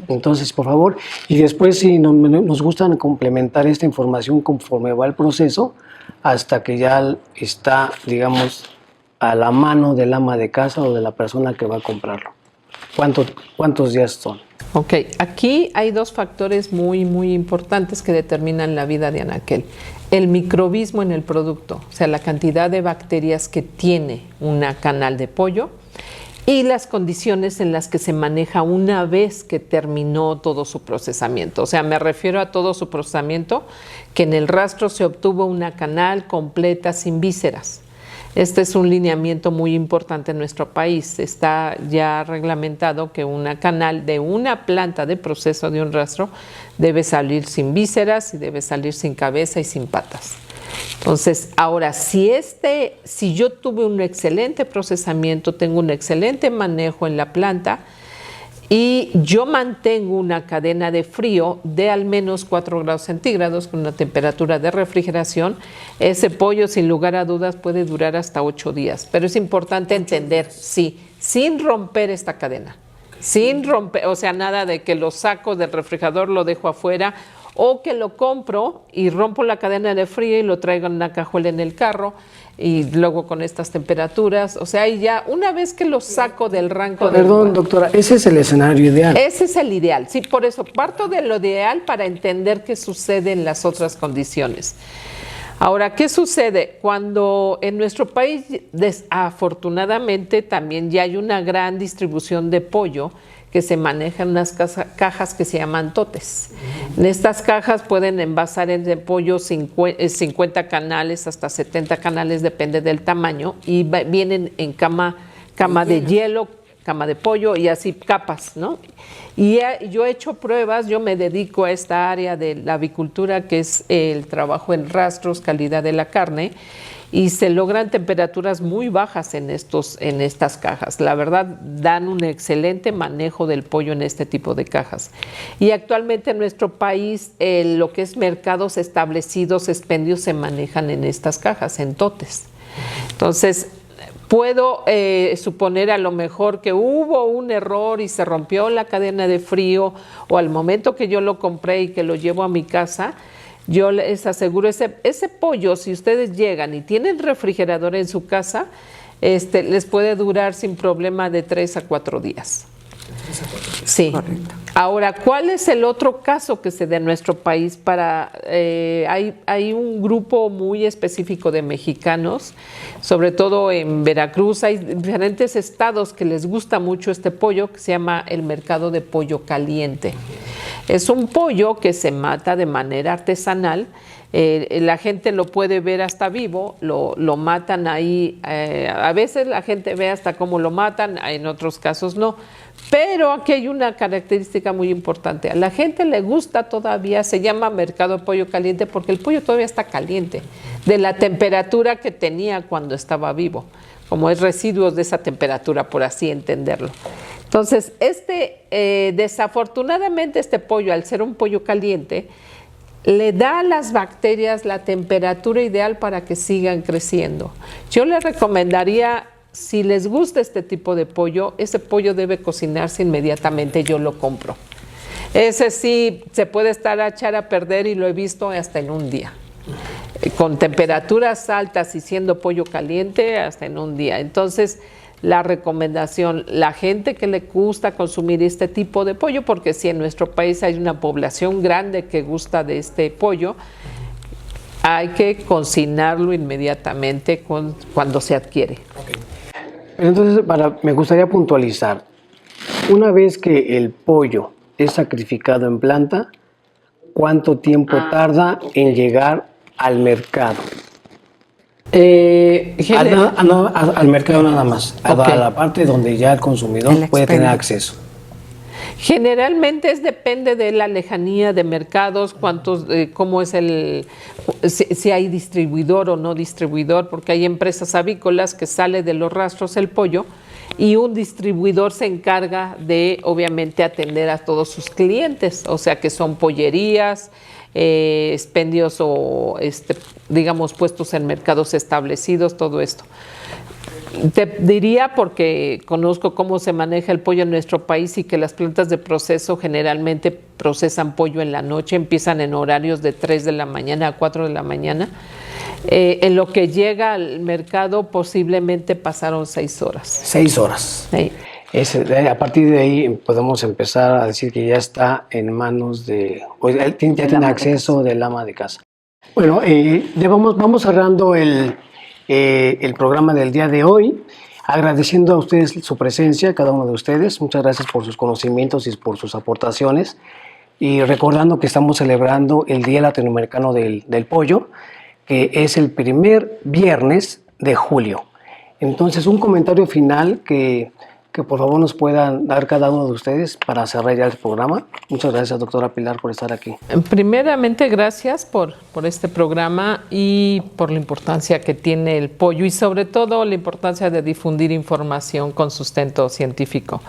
Entonces, por favor, y después si nos gustan complementar esta información conforme va el proceso, hasta que ya está, digamos, a la mano del ama de casa o de la persona que va a comprarlo. ¿Cuántos días son? Ok, aquí hay dos factores muy, muy importantes que determinan la vida de anaquel. El microbismo en el producto, o sea, la cantidad de bacterias que tiene una canal de pollo, y las condiciones en las que se maneja una vez que terminó todo su procesamiento. O sea, me refiero a todo su procesamiento, que en el rastro se obtuvo una canal completa sin vísceras. Este es un lineamiento muy importante en nuestro país. Está ya reglamentado que una canal de una planta de proceso de un rastro debe salir sin vísceras y debe salir sin cabeza y sin patas. Entonces, ahora, si yo tuve un excelente procesamiento, tengo un excelente manejo en la planta y yo mantengo una cadena de frío de al menos 4 grados centígrados con una temperatura de refrigeración, ese pollo sin lugar a dudas puede durar hasta 8 días. Pero es importante entender, sí, sin romper esta cadena, sin romper, o sea, nada de que lo saco del refrigerador, lo dejo afuera, o que lo compro y rompo la cadena de frío y lo traigo en una cajuela en el carro y luego con estas temperaturas, o sea, y ya una vez que lo saco del rango... Perdón, doctora, ese es el escenario ideal. Ese es el ideal, sí, por eso parto de lo ideal para entender qué sucede en las otras condiciones. Ahora, ¿qué sucede? Cuando en nuestro país, desafortunadamente, también ya hay una gran distribución de pollo que se maneja en unas cajas que se llaman totes. En estas cajas pueden envasar en pollo 50 canales hasta 70 canales, depende del tamaño, y vienen en cama de hielo, cama de pollo y así capas, ¿no? Y yo he hecho pruebas, yo me dedico a esta área de la avicultura, que es el trabajo en rastros, calidad de la carne, y se logran temperaturas muy bajas en estas cajas. La verdad, dan un excelente manejo del pollo en este tipo de cajas. Y actualmente en nuestro país, lo que es mercados establecidos, expendios, se manejan en estas cajas, en totes. Entonces, Puedo suponer a lo mejor que hubo un error y se rompió la cadena de frío, o al momento que yo lo compré y que lo llevo a mi casa, yo les aseguro ese pollo, si ustedes llegan y tienen refrigerador en su casa, les puede durar sin problema de 3 a 4 días. Sí. Correcto. Ahora, ¿cuál es el otro caso que se da en nuestro país? Hay un grupo muy específico de mexicanos, sobre todo en Veracruz, hay diferentes estados que les gusta mucho este pollo, que se llama el mercado de pollo caliente. Es un pollo que se mata de manera artesanal. La gente lo puede ver hasta vivo, lo matan ahí. A veces la gente ve hasta cómo lo matan, en otros casos no. Pero aquí hay una característica muy importante. A la gente le gusta todavía, se llama mercado de pollo caliente porque el pollo todavía está caliente, de la temperatura que tenía cuando estaba vivo, como es residuos de esa temperatura, por así entenderlo. Entonces, desafortunadamente este pollo, al ser un pollo caliente, le da a las bacterias la temperatura ideal para que sigan creciendo. Yo les recomendaría, si les gusta este tipo de pollo, ese pollo debe cocinarse inmediatamente, yo lo compro. Ese sí se puede echar a perder y lo he visto hasta en un día. Con temperaturas altas y siendo pollo caliente, hasta en un día. Entonces, la recomendación, la gente que le gusta consumir este tipo de pollo, porque si en nuestro país hay una población grande que gusta de este pollo, hay que cocinarlo inmediatamente cuando se adquiere. Entonces, me gustaría puntualizar, una vez que el pollo es sacrificado en planta, ¿cuánto tiempo tarda en llegar al mercado? Al mercado nada más, Okay. a la parte donde ya el consumidor puede tener acceso. Generalmente depende de la lejanía de mercados, cómo es si hay distribuidor o no distribuidor, porque hay empresas avícolas que sale de los rastros el pollo y un distribuidor se encarga de, obviamente, atender a todos sus clientes, o sea que son pollerías, expendios o, digamos, puestos en mercados establecidos, todo esto. Te diría, porque conozco cómo se maneja el pollo en nuestro país y que las plantas de proceso generalmente procesan pollo en la noche, empiezan en horarios de 3 de la mañana a 4 de la mañana. En lo que llega al mercado posiblemente pasaron 6 horas. 6 horas. Sí. A partir de ahí podemos empezar a decir que ya está en manos ya tiene acceso del ama de casa. Bueno, vamos cerrando el programa del día de hoy, agradeciendo a ustedes su presencia, cada uno de ustedes. Muchas gracias por sus conocimientos y por sus aportaciones. Y recordando que estamos celebrando el Día Latinoamericano del Pollo, que es el primer viernes de julio. Entonces, un comentario final que por favor nos puedan dar cada uno de ustedes para cerrar ya el programa. Muchas gracias, doctora Pilar, por estar aquí. Primeramente, gracias por este programa y por la importancia que tiene el pollo y sobre todo la importancia de difundir información con sustento científico.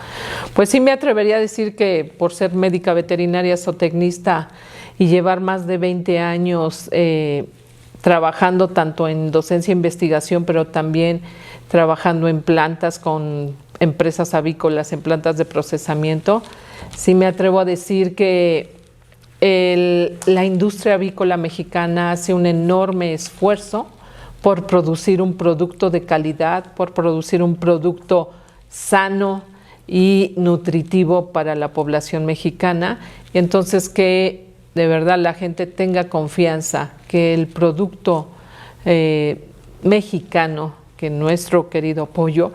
Pues sí me atrevería a decir que por ser médica veterinaria zootecnista y llevar más de 20 años trabajando tanto en docencia e investigación, pero también trabajando en plantas con empresas avícolas, en plantas de procesamiento, sí me atrevo a decir que la industria avícola mexicana hace un enorme esfuerzo por producir un producto de calidad, por producir un producto sano y nutritivo para la población mexicana. Y entonces que de verdad la gente tenga confianza que el producto mexicano, que nuestro querido pollo,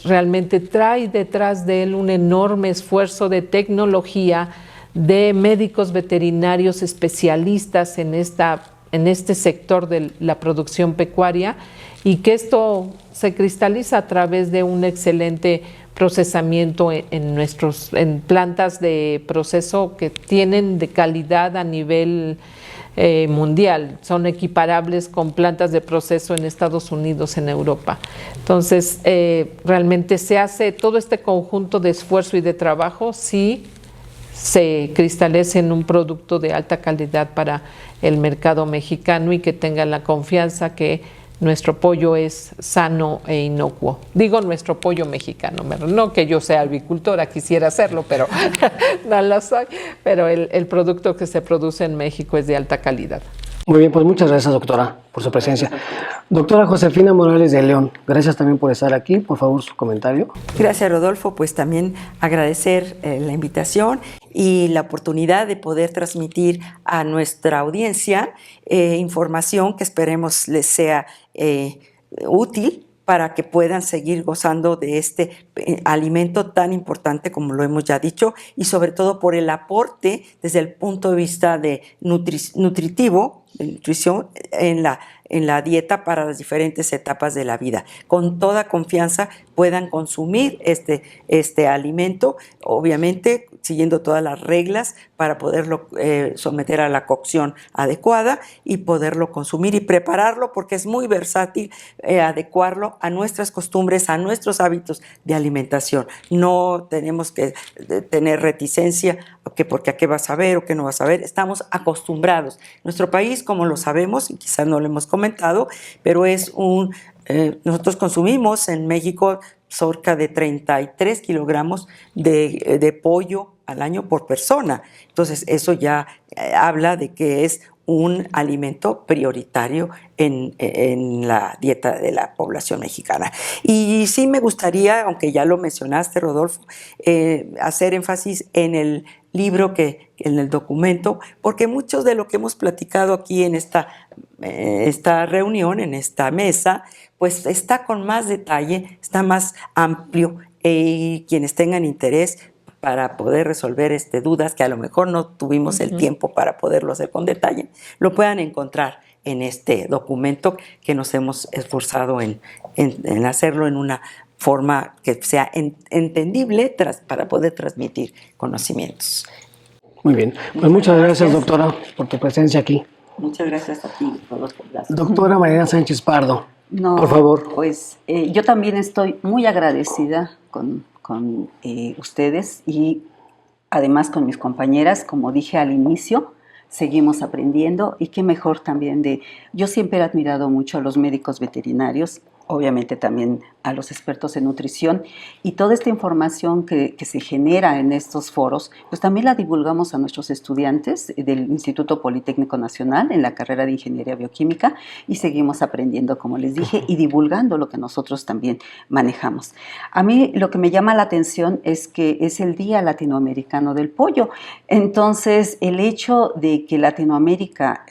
realmente trae detrás de él un enorme esfuerzo de tecnología, de médicos veterinarios especialistas en este sector de la producción pecuaria, y que esto se cristaliza a través de un excelente procesamiento en plantas de proceso que tienen de calidad a nivel mundial, son equiparables con plantas de proceso en Estados Unidos, en Europa. Entonces, realmente se hace todo este conjunto de esfuerzo y de trabajo, sí se cristaliza en un producto de alta calidad para el mercado mexicano y que tengan la confianza que nuestro pollo es sano e inocuo. Digo nuestro pollo mexicano, no que yo sea avicultora, quisiera hacerlo, pero no lo soy. Pero el producto que se produce en México es de alta calidad. Muy bien, pues muchas gracias, doctora, por su presencia. Doctora Josefina Morales de León, gracias también por estar aquí. Por favor, su comentario. Gracias, Rodolfo. Pues también agradecer la invitación y la oportunidad de poder transmitir a nuestra audiencia información que esperemos les sea útil para que puedan seguir gozando de este alimento tan importante como lo hemos ya dicho, y sobre todo por el aporte desde el punto de vista de nutritivo, de nutrición en la dieta para las diferentes etapas de la vida. Con toda confianza puedan consumir este alimento, obviamente siguiendo todas las reglas para poderlo someter a la cocción adecuada y poderlo consumir y prepararlo, porque es muy versátil adecuarlo a nuestras costumbres, a nuestros hábitos de alimentación. No tenemos que tener reticencia porque a qué vas a ver o qué no vas a ver. Estamos acostumbrados. Nuestro país, como lo sabemos, y quizás no lo hemos comentado, pero nosotros consumimos en México cerca de 33 kilogramos de pollo al año por persona. Entonces, eso ya habla de que es un alimento prioritario en la dieta de la población mexicana. Y sí me gustaría, aunque ya lo mencionaste, Rodolfo, hacer énfasis en el libro en el documento, porque mucho de lo que hemos platicado aquí en esta reunión, en esta mesa, pues está con más detalle, está más amplio, y quienes tengan interés para poder resolver dudas que a lo mejor no tuvimos el tiempo para poderlo hacer con detalle, lo puedan encontrar en este documento que nos hemos esforzado en hacerlo en una forma que sea entendible para poder transmitir conocimientos. Muy bien, pues muchas gracias, doctora, por tu presencia aquí. Muchas gracias a ti, Rodolfo. Doctora Mariana Sánchez Pardo, No, por favor. Pues yo también estoy muy agradecida con ustedes y además con mis compañeras. Como dije al inicio, seguimos aprendiendo, y qué mejor también yo siempre he admirado mucho a los médicos veterinarios, obviamente también a los expertos en nutrición, y toda esta información que se genera en estos foros, pues también la divulgamos a nuestros estudiantes del Instituto Politécnico Nacional en la carrera de Ingeniería Bioquímica, y seguimos aprendiendo, como les dije, y divulgando lo que nosotros también manejamos. A mí lo que me llama la atención es que es el Día Latinoamericano del Pollo. Entonces, el hecho de que Latinoamérica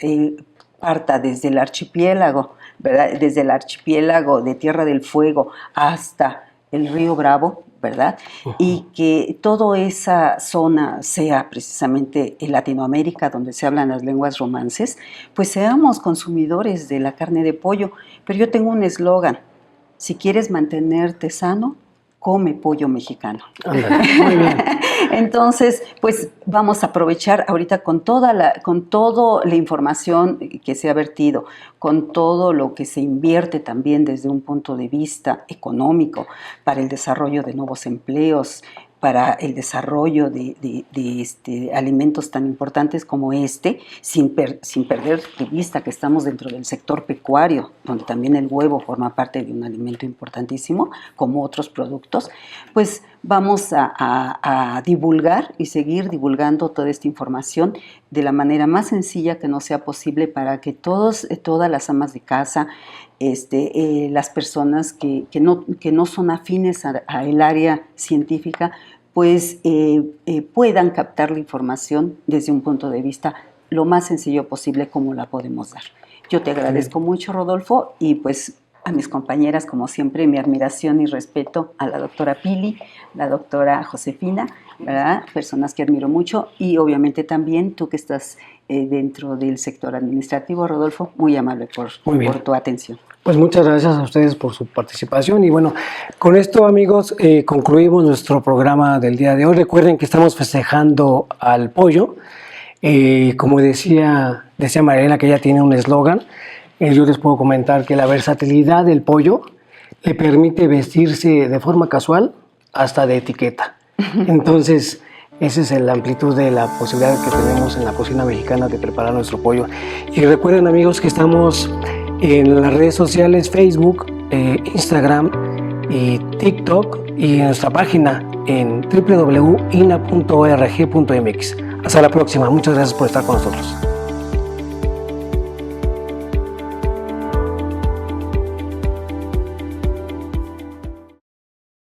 parta desde el archipiélago, ¿verdad? Desde el archipiélago de Tierra del Fuego hasta el río Bravo, ¿verdad? Y que toda esa zona sea precisamente en Latinoamérica, donde se hablan las lenguas romances, pues seamos consumidores de la carne de pollo. Pero yo tengo un eslogan: si quieres mantenerte sano, come pollo mexicano. Muy bien. Entonces, pues vamos a aprovechar ahorita con toda la información que se ha vertido, con todo lo que se invierte también desde un punto de vista económico para el desarrollo de nuevos empleos, para el desarrollo de alimentos tan importantes como sin perder de vista que estamos dentro del sector pecuario, donde también el huevo forma parte de un alimento importantísimo, como otros productos. Pues vamos a divulgar y seguir divulgando toda esta información de la manera más sencilla que nos sea posible, para que todas las amas de casa, las personas que no son afines a el área científica, pues puedan captar la información desde un punto de vista lo más sencillo posible como la podemos dar. Yo te agradezco mucho, Rodolfo, y pues a mis compañeras, como siempre, mi admiración y respeto a la doctora Pili, la doctora Josefina, ¿verdad? Personas que admiro mucho, y obviamente también tú que estás dentro del sector administrativo, Rodolfo, muy amable por tu atención. Pues muchas gracias a ustedes por su participación, y bueno, con esto, amigos, concluimos nuestro programa del día de hoy. Recuerden que estamos festejando al pollo. Como decía Mariela, que ella tiene un eslogan. Yo les puedo comentar que la versatilidad del pollo le permite vestirse de forma casual hasta de etiqueta. Entonces, esa es la amplitud de la posibilidad que tenemos en la cocina mexicana de preparar nuestro pollo. Y recuerden, amigos, que estamos en las redes sociales Facebook, Instagram y TikTok, y en nuestra página en www.ina.org.mx. Hasta la próxima. Muchas gracias por estar con nosotros.